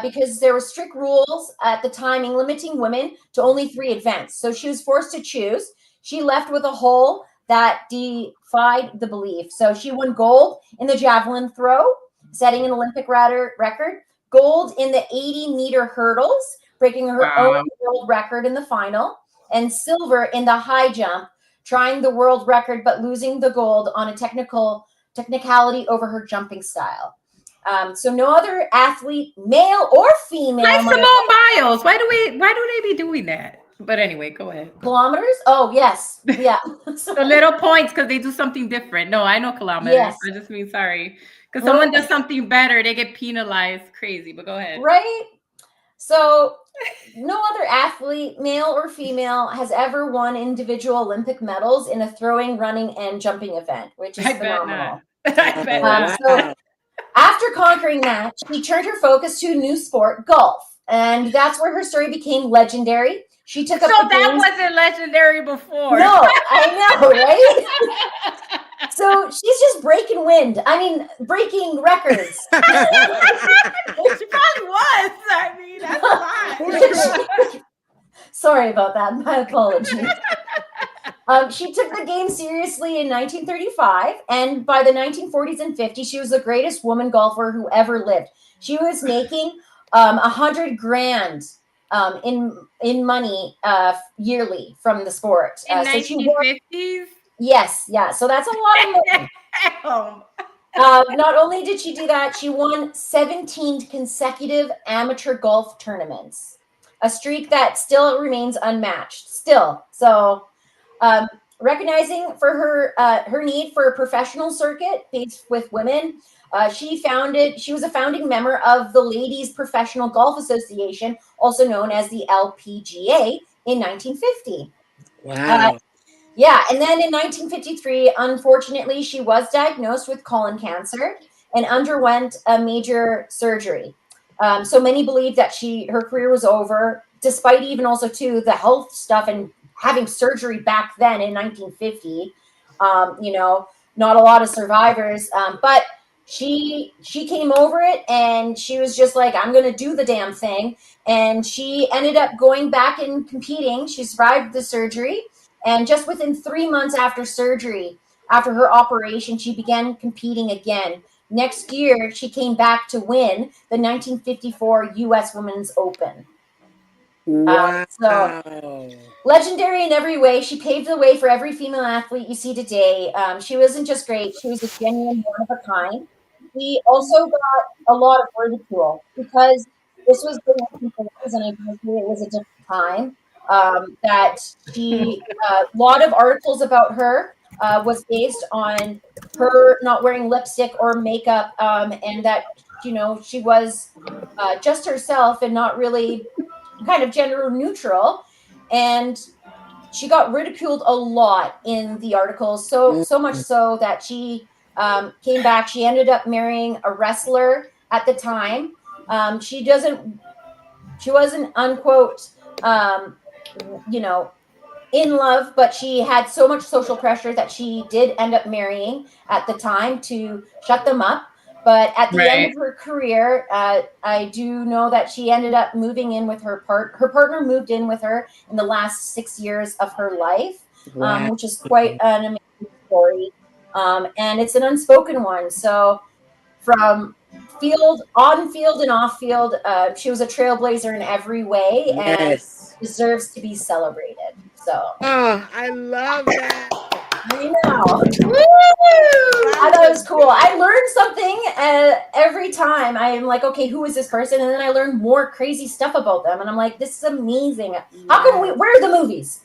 because there were strict rules at the timing limiting women to only 3 events. So she was forced to choose. She left with a hole that defied the belief. So she won gold in the javelin throw, setting an Olympic record, gold in the 80-meter hurdles, breaking her own world record in the final, and silver in the high jump, trying the world record but losing the gold on a technicality over her jumping style. So no other athlete, male or female. Like Simone Biles. Why do they be doing that? But anyway, go ahead. Kilometers? Oh, yes. Yeah. The little points because they do something different. No, I know kilometers. Yes. I just mean sorry. Because someone does something better, they get penalized. Crazy, but go ahead. Right? So no other athlete, male or female, has ever won individual Olympic medals in a throwing, running, and jumping event, which is phenomenal. I bet not. So after conquering that, she turned her focus to a new sport, golf. And that's where her story became legendary. She took up the that games. Wasn't legendary before. No, I know, right? So she's just breaking breaking records. She probably was. I mean, that's fine. Sorry about that. My apologies. She took the game seriously in 1935, and by the 1940s and 50s, she was the greatest woman golfer who ever lived. She was making $100,000 in money yearly from the sport. In 1950s? Yes, yeah. So that's a lot of money. Not only did she do that, she won 17 consecutive amateur golf tournaments, a streak that still remains unmatched. Still, so recognizing for her need for a professional circuit based with women. She was a founding member of the Ladies Professional Golf Association, also known as the LPGA, in 1950. Wow. Yeah, and then in 1953, unfortunately, she was diagnosed with colon cancer and underwent a major surgery. So many believe that her career was over, despite even also too the health stuff and having surgery back then in 1950. Not a lot of survivors, but she came over it and she was just like, I'm going to do the damn thing. And she ended up going back and competing. She survived the surgery. And just within 3 months after surgery, after her operation, she began competing again. Next year, she came back to win the 1954 U.S. Women's Open. Wow. So legendary in every way. She paved the way for every female athlete you see today. She wasn't just great. She was a genuine one of a kind. She also got a lot of ridicule because this was the 1940s and it was a different time. That a lot of articles about her was based on her not wearing lipstick or makeup, and that she was just herself and not really kind of gender neutral, and she got ridiculed a lot in the articles, so much so that she came back. She ended up marrying a wrestler at the time. She wasn't unquote in love, but she had so much social pressure that she did end up marrying at the time to shut them up. But at the end of her career, I do know that she ended up moving in with her partner moved in with her in the last 6 years of her life, which is quite an amazing story. And it's an unspoken one. So from on field and off field, she was a trailblazer in every way and deserves to be celebrated. So I love that. I know. Woo! I thought it was cool. I learned something every time. I'm like, okay, who is this person? And then I learned more crazy stuff about them. And I'm like, this is amazing. How can where are the movies?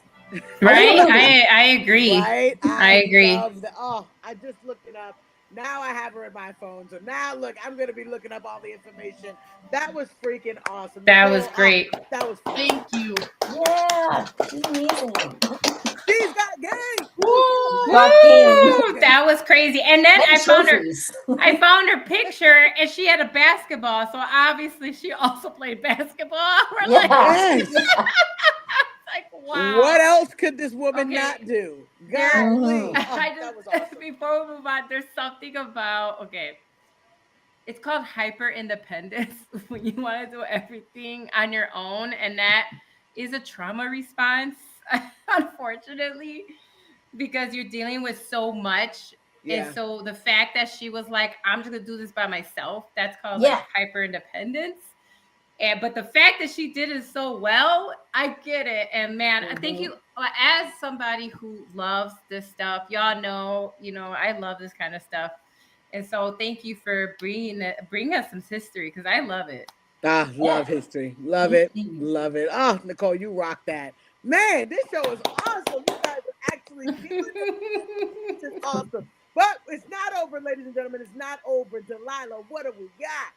Right? I agree. Right? I agree. I just looked it up. Now I have her in my phone. So now, look, I'm going to be looking up all the information. That was freaking awesome. That was great. That was fun. Thank you. Yeah, amazing. He's got game. Woo! That was crazy. And then I found her picture, and she had a basketball. So obviously, she also played basketball. We're Yes. like, wow. What else could this woman not do? Golly. That was awesome. Before we move on, there's something about it's called hyper independence when you want to do everything on your own, and that is a trauma response, unfortunately, because you're dealing with so much. Yeah. And so the fact that she was like, I'm just gonna do this by myself, that's called like hyper independence. But the fact that she did it so well, I get it. And man, I think you, as somebody who loves this stuff, y'all know, I love this kind of stuff. And so thank you for bringing us some history, because I love it. Love history. Love it. Love it. Oh, Nicole, you rock that. Man, this show is awesome. You guys are actually killing it. This is awesome. But it's not over, ladies and gentlemen. It's not over. Delilah, what have we got?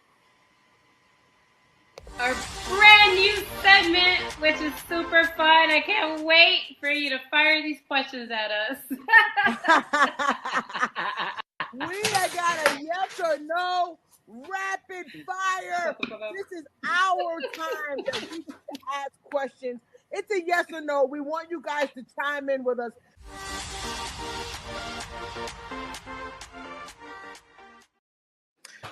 Our brand new segment, which is super fun. I can't wait for you to fire these questions at us. We got a yes or no rapid fire. This is our time that we get to ask questions. It's a yes or no. We want you guys to chime in with us.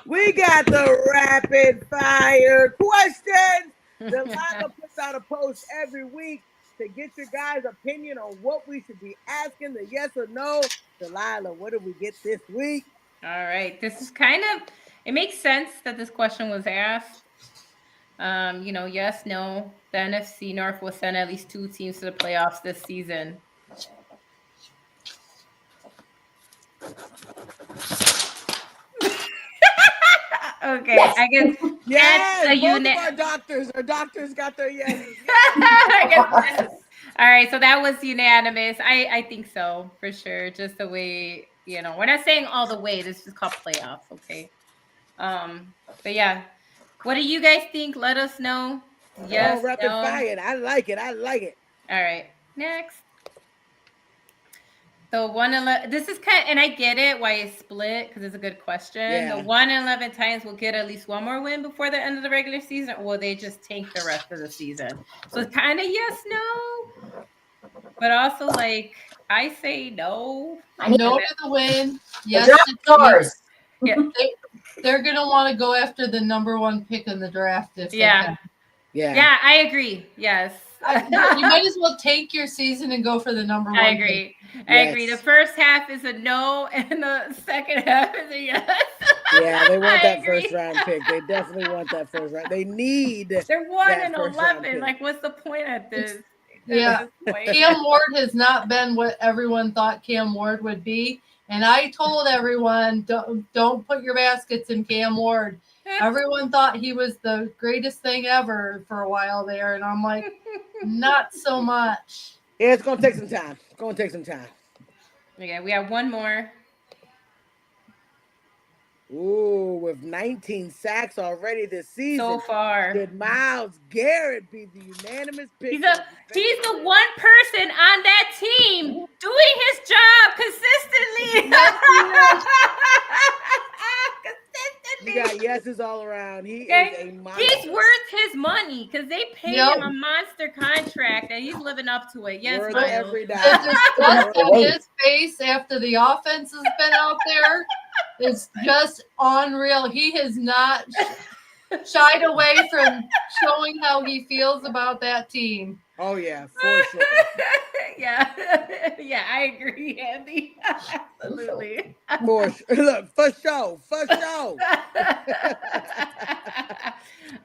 We got the rapid fire questions. Delilah puts out a post every week to get your guys' opinion on what we should be asking, the yes or no. Delilah, what did we get this week? All right. This is it makes sense that this question was asked. Yes, no. The NFC North will send at least 2 teams to the playoffs this season. Okay, yes. I guess both of our doctors got their yeses. Yes. All right, so that was unanimous. I think so, for sure. Just the way, we're not saying all the way. This is called playoffs, okay? But yeah, what do you guys think? Let us know. Yes, rapid fire. I like it. All right, next. The 1-11. This is and I get it why it's split, because it's a good question. Yeah. The 1-11 Titans will get at least one more win before the end of the regular season, or will they just tank the rest of the season? So it's kind of yes, no, but also I say no. No to the win. Yes to stars. Yeah, they're gonna want to go after the number 1 pick in the draft if they can. Yeah, I agree. Yes. You might as well tank your season and go for the number 1. I agree. I agree. The first half is a no, and the second half is a yes. Yeah, they want that first round pick. They definitely want that first round. They need. They're 1-11. What's the point at this? Yeah, Cam Ward has not been what everyone thought Cam Ward would be, and I told everyone don't put your baskets in Cam Ward. Everyone thought he was the greatest thing ever for a while there, and I'm like, not so much. Yeah, it's going to take some time. Okay, we have one more. Ooh, with 19 sacks already this season. So far. Did Myles Garrett be the unanimous pick? He's the one person on that team doing his job consistently. You got yeses all around. He is a monster. He's worth his money because they paid him a monster contract and he's living up to it. Yes, worth every dollar. His face after the offense has been out there is just unreal. He has not shied away from showing how he feels about that team. Oh yeah, for sure. Yeah, I agree, Andy. Absolutely. For sure. But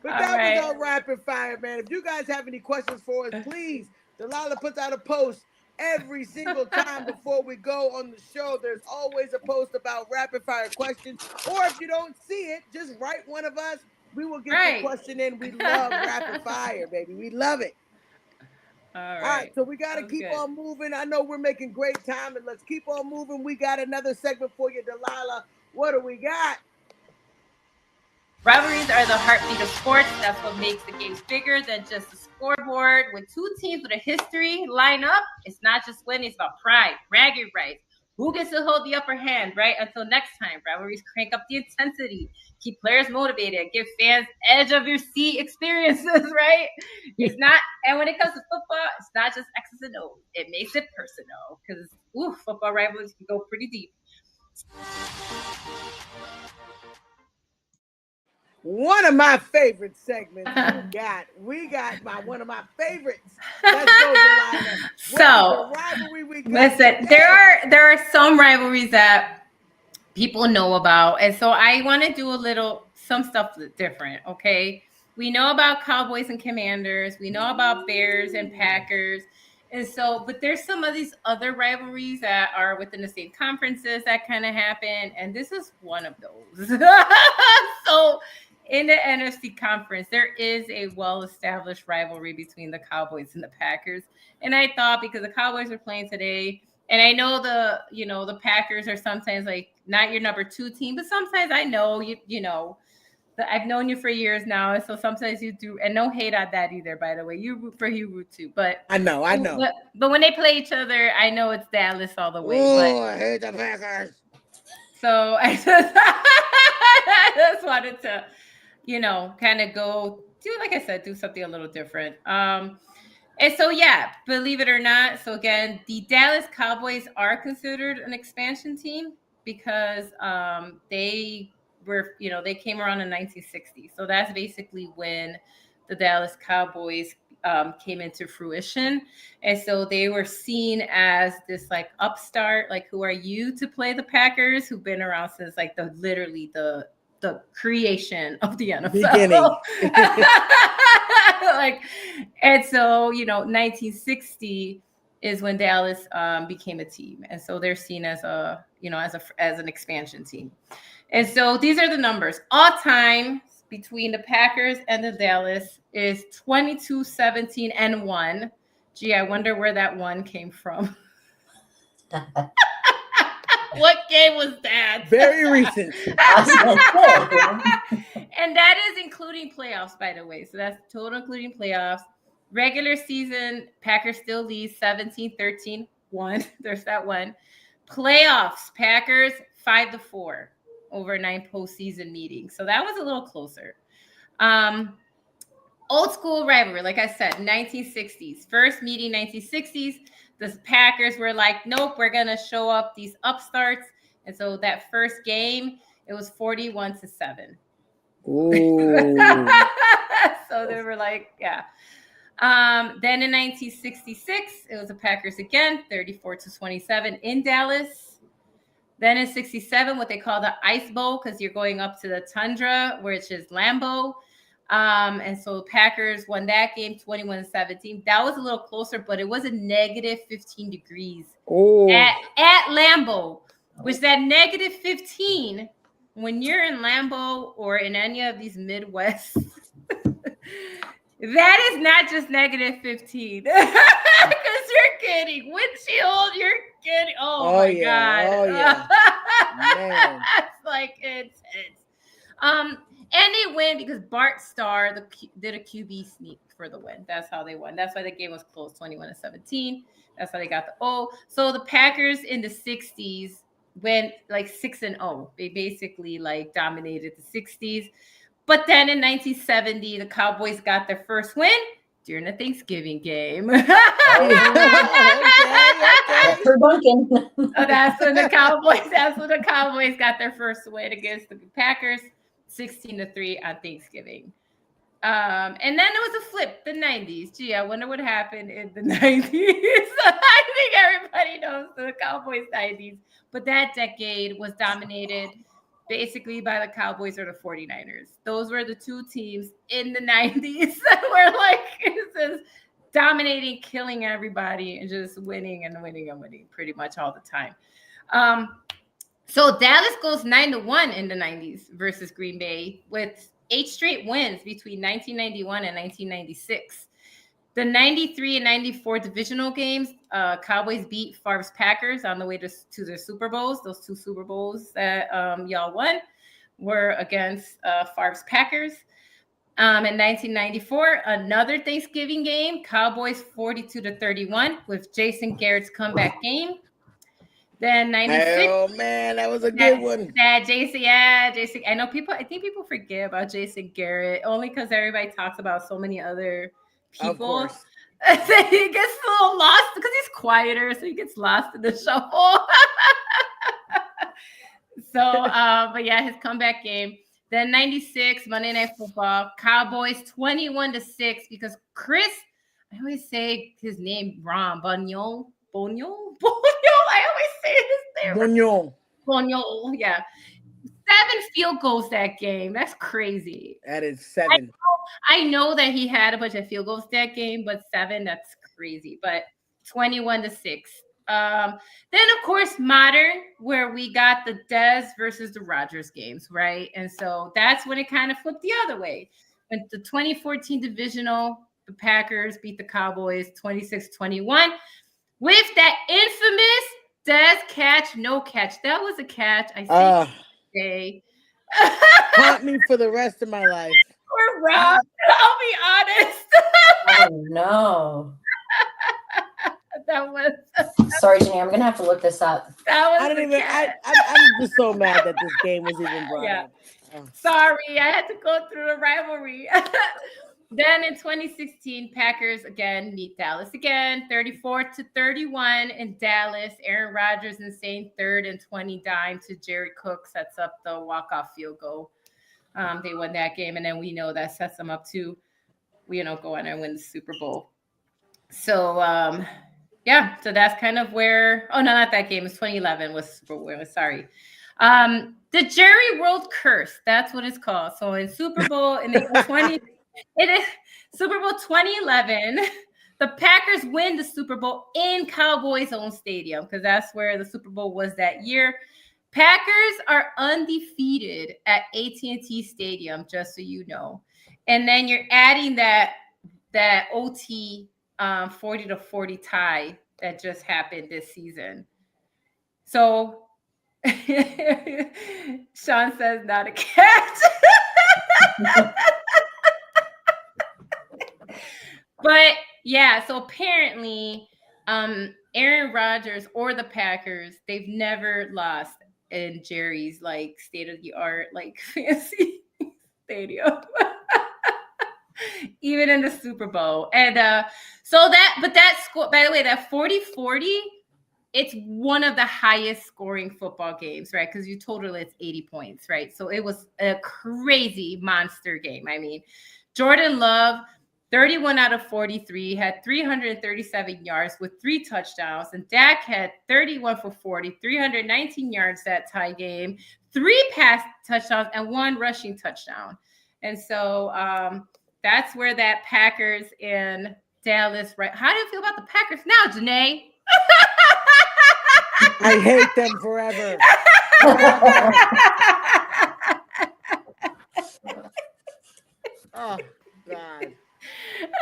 that was our rapid fire, man. If you guys have any questions for us, please. Delilah puts out a post every single time before we go on the show. There's always a post about rapid fire questions. Or if you don't see it, just write one of us. We will get the question in. We love rapid fire, baby. We love it. All right, so we got to keep on moving. I know we're making great time, and let's keep on moving. We got another segment for you, Delilah. What do we got? Rivalries are the heartbeat of sports. That's what makes the games bigger than just a scoreboard. When two teams with a history line up, it's not just winning, it's about pride, bragging rights. Who gets to hold the upper hand, right? Until next time, rivalries crank up the intensity, keep players motivated, give fans edge of your seat experiences, right? It's not, and when it comes to football, it's not just X's and O's. It makes it personal because football rivalries can go pretty deep. One of my favorite segments we got one of my favorites. Let's go, Delina. So, the rivalry we got listen, today? there are some rivalries that people know about, and so I want to do some stuff different. Okay, we know about Cowboys and Commanders, we know about Bears and Packers, and so, but there's some of these other rivalries that are within the same conferences that kind of happen, and this is one of those. So in the NFC conference, there is a well-established rivalry between the Cowboys and the Packers. And I thought, because the Cowboys are playing today, and I know the Packers are sometimes like not your number 2 team, but sometimes I know I've known you for years now, and so sometimes you do, and no hate on that either, by the way. You root for you root too, but I know. But when they play each other, I know it's Dallas all the way. I hate the Packers. So I just wanted to, kind of go do, like I said, do something a little different. And so, yeah, believe it or not. So again, the Dallas Cowboys are considered an expansion team because they were, they came around in 1960. So that's basically when the Dallas Cowboys came into fruition. And so they were seen as this like upstart, like, who are you to play the Packers, who've been around since like literally the creation of the NFL. Beginning. And so, 1960 is when Dallas became a team. And so they're seen as as an expansion team. And so these are the numbers. All time between the Packers and the Dallas is 22-17-1. Gee, I wonder where that 1 came from. What game was that? Very recent. And that is including playoffs, by the way. So that's total including playoffs. Regular season, Packers still lead 17-13-1. There's that 1. Playoffs, Packers 5-4 over 9 postseason meetings. So that was a little closer. Old school rivalry, like I said, 1960s. First meeting, 1960s. The Packers were like, nope, we're going to show up these upstarts. And so that first game, it was 41-7. So they were like, yeah. Then in 1966, it was the Packers again, 34-27 in Dallas. Then in 67, what they call the Ice Bowl, because you're going up to the Tundra, which is Lambeau. And so Packers won that game 21-17. That was a little closer, but it was a negative 15 degrees at Lambeau, which that negative 15, when you're in Lambeau or in any of these Midwest, that is not just negative 15. Because you're getting windshield, you're getting, God. Man. That's like intense. And they win because Bart Starr did a QB sneak for the win. That's how they won. That's why the game was close, 21-17. That's how they got the O. So the Packers in the 60s went like 6-0. They basically like dominated the 60s. But then in 1970, the Cowboys got their first win during the Thanksgiving game. For bunking. So that's when the Cowboys got their first win against the Packers, 16-3 on Thanksgiving. And then there was a flip, the 90s. Gee, I wonder what happened in the 90s. I think everybody knows the Cowboys 90s. But that decade was dominated basically by the Cowboys or the 49ers. Those were the 2 teams in the 90s that were like just dominating, killing everybody, and just winning and winning and winning pretty much all the time. So Dallas goes 9-1 in the 90s versus Green Bay with 8 straight wins between 1991 and 1996. The 93 and 94 divisional games, Cowboys beat Favre's Packers on the way to their Super Bowls, those 2 Super Bowls that y'all won. were against Favre's Packers. In 1994, another Thanksgiving game, Cowboys 42-31 with Jason Garrett's comeback game. Then 96. Oh man, that was a good one. Jason. I know I think people forget about Jason Garrett only because everybody talks about so many other people. Of course. He gets a little lost because he's quieter, so he gets lost in the shuffle. So, but yeah, his comeback game. Then 96, Monday Night Football, Cowboys 21-6 because Chris, I always say his name wrong, Bonio. I always say his name Bonio, yeah. 7 field goals that game. That's crazy. That is 7. I know that he had a bunch of field goals that game, but 7, that's crazy. But 21-6. Then of course modern, where we got the Dez versus the Rodgers games, right? And so that's when it kind of flipped the other way. When the 2014 divisional, the Packers beat the Cowboys 26-21 with that infamous Dez catch, no catch. That was a catch. I say haunt me for the rest of my life. We're wrong. I'll be honest. Oh no. That was sorry, Jenny. I'm gonna have to look this up. I'm just so mad that this game was even brought up. Sorry, I had to go through the rivalry. Then in 2016, Packers again meet Dallas again, 34-31 in Dallas. Aaron Rodgers insane 3rd and 20 dime to Jared Cook sets up the walk-off field goal. They won that game, and then we know that sets them up to, go on and win the Super Bowl. So, yeah, so that's kind of where. Oh no, not that game. It's 2011 was Super Bowl. Sorry, the Jerry World Curse. That's what it's called. So in Super Bowl in the 20, it is Super Bowl 2011. The Packers win the Super Bowl in Cowboys' own stadium because that's where the Super Bowl was that year. Packers are undefeated at AT&T Stadium, just so you know. And then you're adding that OT 40-40 tie that just happened this season. So Sean says not a catch. But yeah, so apparently Aaron Rodgers or the Packers, they've never lost in Jerry's like state-of-the-art like fancy stadium. Even in the Super Bowl. And that score, by the way, that 40-40, it's one of the highest scoring football games, right? Because you total it's 80 points, right? So it was a crazy monster game. I mean, Jordan Love, 31 out of 43, had 337 yards with 3 touchdowns. And Dak had 31 for 40, 319 yards that tie game, 3 pass touchdowns, and 1 rushing touchdown. And so that's where that Packers in Dallas, right? How do you feel about the Packers now, Janae? I hate them forever. Oh, God.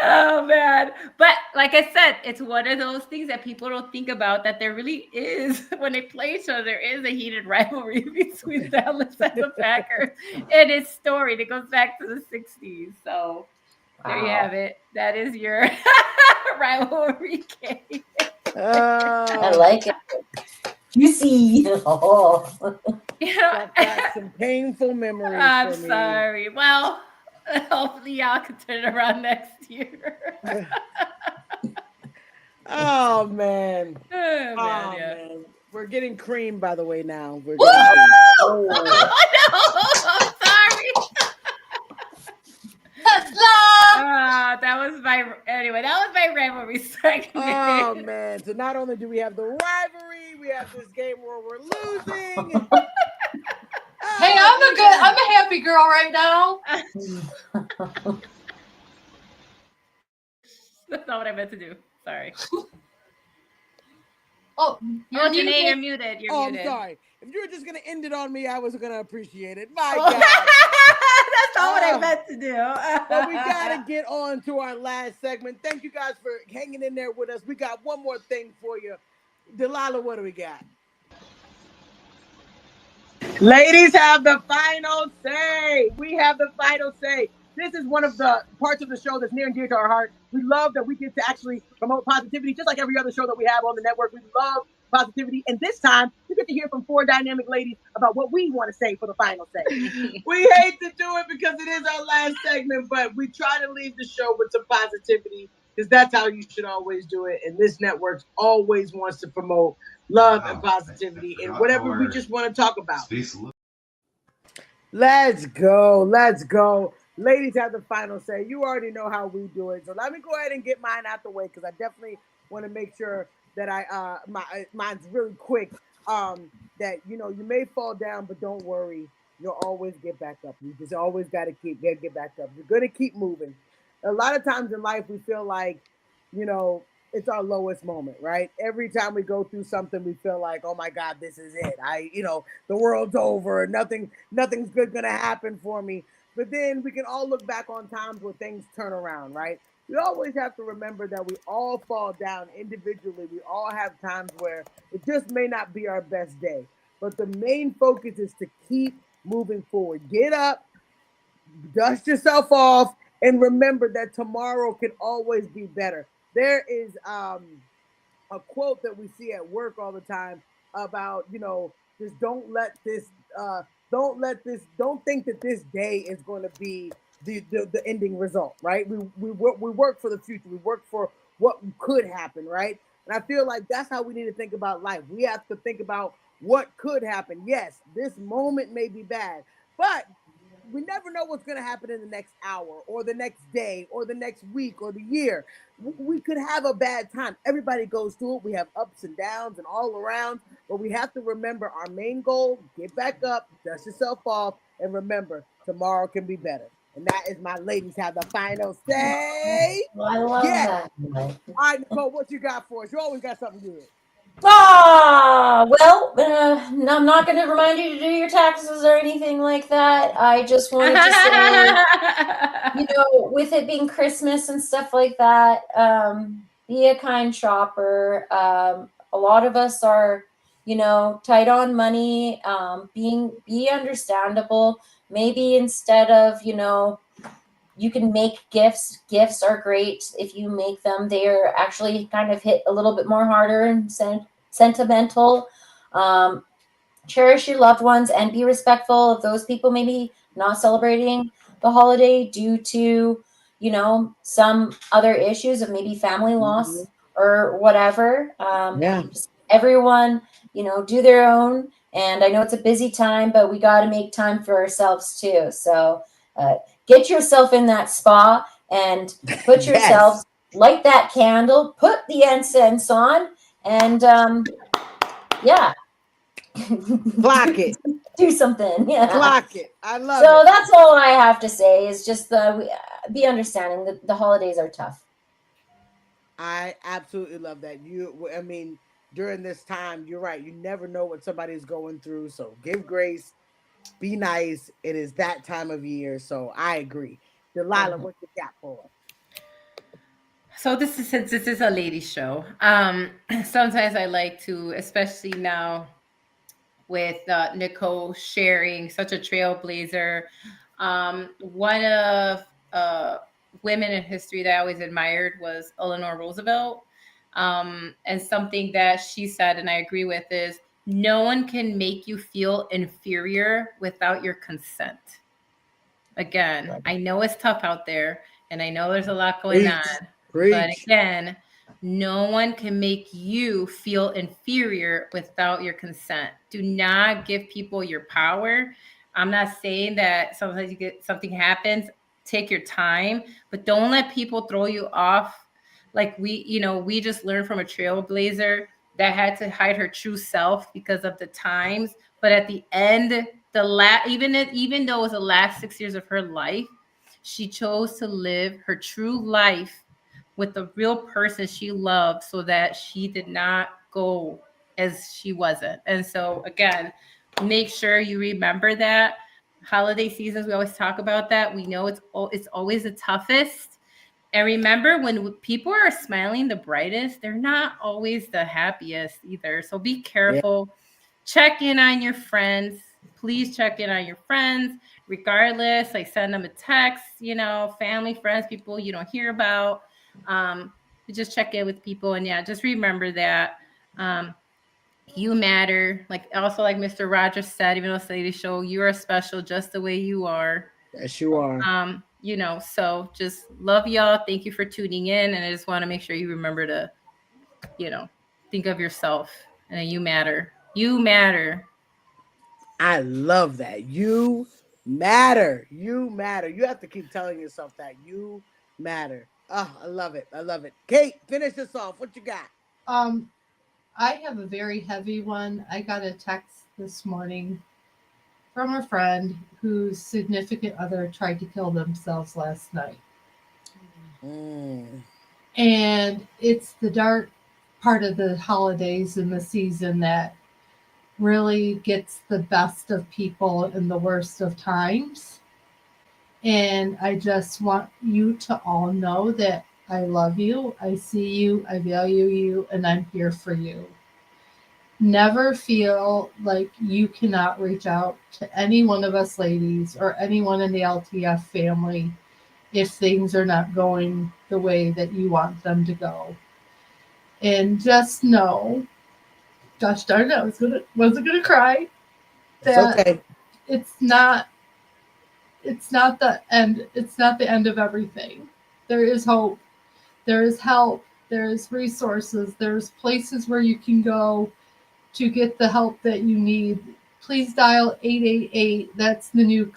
Oh, man. But like I said, it's one of those things that people don't think about, that there really is, when they play each other, there is a heated rivalry between Dallas and the Packers. And it's storied. It goes back to the 60s. So there you have it. That is your rivalry game. I like it. Juicy. Oh. Got some painful memories. I'm sorry. Well, hopefully y'all can turn it around next year. Oh man. Man. We're getting cream, by the way, now. We're Woo! getting cream. Oh, no. I'm sorry. That was my rivalry segment. Oh man. So not only do we have the rivalry, we have this game where we're losing. Hey, I'm a happy girl right now. That's not what I meant to do. Sorry. Janae, you're muted. I'm sorry. If you were just gonna end it on me, I was gonna appreciate it. My God. God. That's not what I meant to do. But we gotta get on to our last segment. Thank you guys for hanging in there with us. We got one more thing for you. Delilah, what do we got? Ladies have the final say. We have the final say. This is one of the parts of the show that's near and dear to our heart. We love that we get to actually promote positivity, just like every other show that we have on the network. We love positivity. And this time, we get to hear from 4 dynamic ladies about what we want to say for the final say. We hate to do it because it is our last segment, but we try to leave the show with some positivity because that's how you should always do it. And this network always wants to promote love and positivity and whatever we just want to talk about. Let's go. Let's go. Ladies have the final say. You already know how we do it. So let me go ahead and get mine out the way because I definitely want to make sure that mine's really quick. That you may fall down, but don't worry. You'll always get back up. You just always got to get back up. You're gonna keep moving. A lot of times in life we feel like, it's our lowest moment, right? Every time we go through something, we feel like, oh my God, this is it. The world's over. Nothing's good gonna happen for me. But then we can all look back on times where things turn around, right? We always have to remember that we all fall down individually. We all have times where it just may not be our best day. But the main focus is to keep moving forward. Get up, dust yourself off, and remember that tomorrow can always be better. There is a quote that we see at work all the time about, just don't think that this day is going to be the ending result, right? We work for the future. We work for what could happen, right? And I feel like that's how we need to think about life. We have to think about what could happen. Yes, this moment may be bad, but we never know what's going to happen in the next hour or the next day or the next week or the year. We could have a bad time. Everybody goes through it. We have ups and downs and all around, but we have to remember our main goal: get back up, dust yourself off, and remember tomorrow can be better. And that is my ladies have the final say. I love that. All right, Nicole, what you got for us? You always got something good. Well, I'm not going to remind you to do your taxes or anything like that. I just wanted to say, with it being Christmas and stuff like that, be a kind shopper. A lot of us are, tight on money, be understandable. Maybe instead of, you can make gifts. Gifts are great if you make them. They're actually kind of hit a little bit more harder and sentimental. Cherish your loved ones and be respectful of those people maybe not celebrating the holiday due to, some other issues of maybe family loss or whatever. Just everyone, do their own. And I know it's a busy time, but we got to make time for ourselves too. So get yourself in that spa and put yourself, light that candle, put the incense on, and Clock it. Do something. Yeah. Clock it. I love it. So that's all I have to say is just be understanding. The holidays are tough. I absolutely love that. During this time, you're right. You never know what somebody's going through. So give grace, be nice. It is that time of year. So I agree. Delilah, what you got for us? So since this is a ladies show, sometimes I like to, especially now with Nicole sharing, such a trailblazer. One of women in history that I always admired was Eleanor Roosevelt. And something that she said, and I agree with, is no one can make you feel inferior without your consent. Again, I know it's tough out there, and I know there's a lot going on. But again, no one can make you feel inferior without your consent. Do not give people your power. I'm not saying that sometimes something happens, take your time, but don't let people throw you off. Like we just learned from a trailblazer that had to hide her true self because of the times. But at the end, even though it was the last 6 years of her life, she chose to live her true life with the real person she loved so that she did not go as she wasn't. And so again, make sure you remember that. Holiday seasons, we always talk about that. We know it's always the toughest. And remember, when people are smiling the brightest, they're not always the happiest either. So be careful. Yeah. Check in on your friends. please check in on your friends, regardless. Like send them a text, family, friends, people you don't hear about. Just check in with people, and just remember that you matter. Like also, like Mr. Rogers said, even though it's Lady Show, you are special just the way you are. Yes, you are. So just love y'all. Thank you for tuning in, and I just want to make sure you remember to, think of yourself, and you matter. You matter. I love that. You matter. You matter. You have to keep telling yourself that you matter. Oh, I love it. I love it. Kate, finish this off. What you got? I have a very heavy one. I got a text this morning from a friend whose significant other tried to kill themselves last night. And it's the dark part of the holidays and the season that really gets the best of people in the worst of times. And I just want you to all know that I love you, I see you, I value you, and I'm here for you. Never feel like you cannot reach out to any one of us ladies or anyone in the LTF family if things are not going the way that you want them to go. And just know, gosh darn it, I wasn't gonna cry. That it's okay. It's not the end. It's not the end of everything. There is hope. There is help. There is resources. There's places where you can go to get the help that you need. Please dial 888. That's the new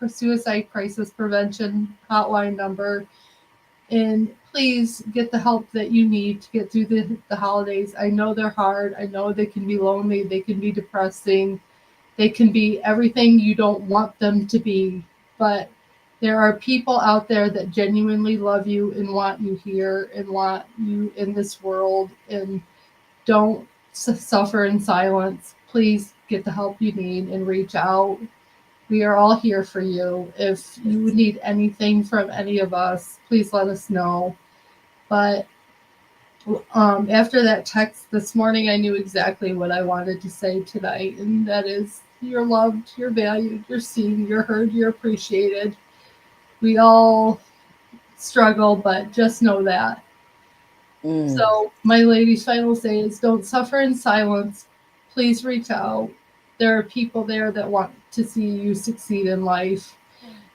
suicide crisis prevention hotline number. And please get the help that you need to get through the holidays. I know they're hard. I know they can be lonely. They can be depressing. They can be everything you don't want them to be. But there are people out there that genuinely love you and want you here and want you in this world. And don't suffer in silence. Please get the help you need and reach out. We are all here for you. If you need anything from any of us, please let us know. But after that text this morning, I knew exactly what I wanted to say tonight, and that is you're loved, you're valued, you're seen, you're heard, you're appreciated. We all struggle, but just know that. So my lady's final say is don't suffer in silence. Please reach out. There are people there that want to see you succeed in life.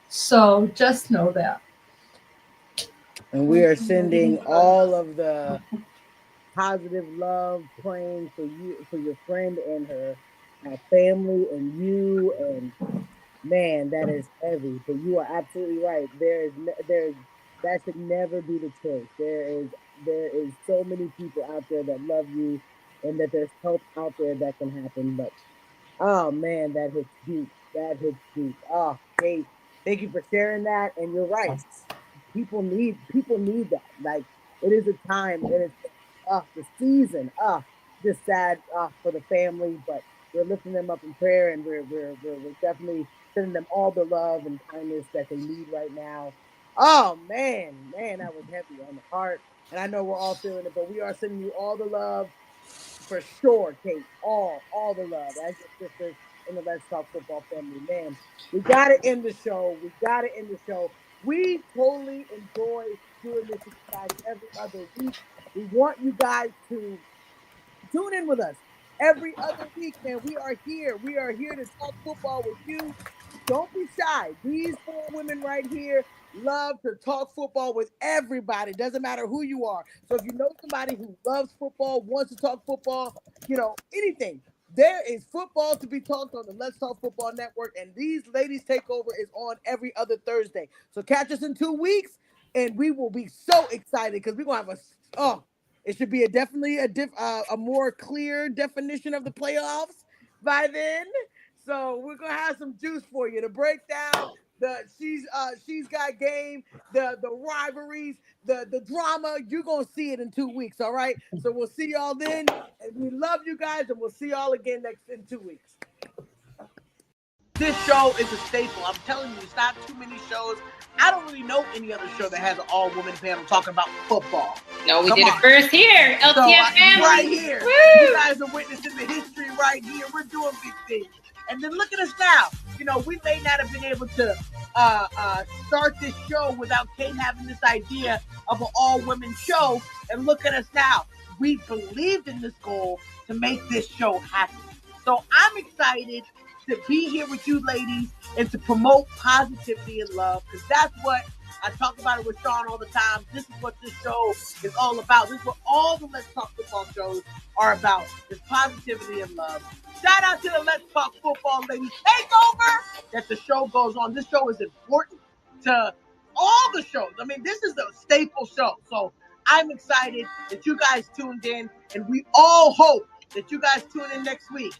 So just know that. And we are sending all of the positive love, praying for you, for your friend and her family and you. And man, that is heavy. But you are absolutely right. That should never be the choice. There is so many people out there that love you, and that there's help out there that can happen. But oh man, that hits deep. That hits deep. Oh, Kate, thank you for sharing that. And you're right. People need that. Like it is a time. It is the season. Just sad for the family, but we're lifting them up in prayer, and we're definitely sending them all the love and kindness that they need right now. Oh man, that was heavy on the heart, and I know we're all feeling it, but we are sending you all the love for sure, Kate. All the love as your sisters in the Let's Talk Football family. Man, we gotta end the show. We totally enjoy doing this with you guys every other week. We want you guys to tune in with us every other week, man. We are here. We are here to talk football with you. Don't be shy. These four women right here love to talk football with everybody. Doesn't matter who you are. So if you know somebody who loves football, wants to talk football, anything, there is football to be talked on the Let's Talk Football Network. And these ladies takeover is on every other Thursday. So catch us in 2 weeks, and we will be so excited because we're gonna have it should be definitely a more clear definition of the playoffs by then. So we're gonna have some juice for you to break down the she's got game, the rivalries, the drama. You're gonna see it in 2 weeks, all right? So we'll see y'all then. And we love you guys, and we'll see y'all again in 2 weeks. This show is a staple. I'm telling you, it's not too many shows. I don't really know any other show that has an all-woman panel talking about football. No, we did it first here. LTF family. Right here. Woo! You guys are witnessing the history right here. We're doing big things. And then look at us now. You know, we may not have been able to start this show without Kate having this idea of an all-women show. And look at us now. We believed in this goal to make this show happen. So I'm excited to be here with you ladies and to promote positivity and love, because that's what I talk about it with Sean all the time. This is what this show is all about. This is what all the Let's Talk Football shows are about, is positivity and love. Shout out to the Let's Talk Football Ladies Takeover that the show goes on. This show is important to all the shows. I mean, this is a staple show. So I'm excited that you guys tuned in, and we all hope that you guys tune in next week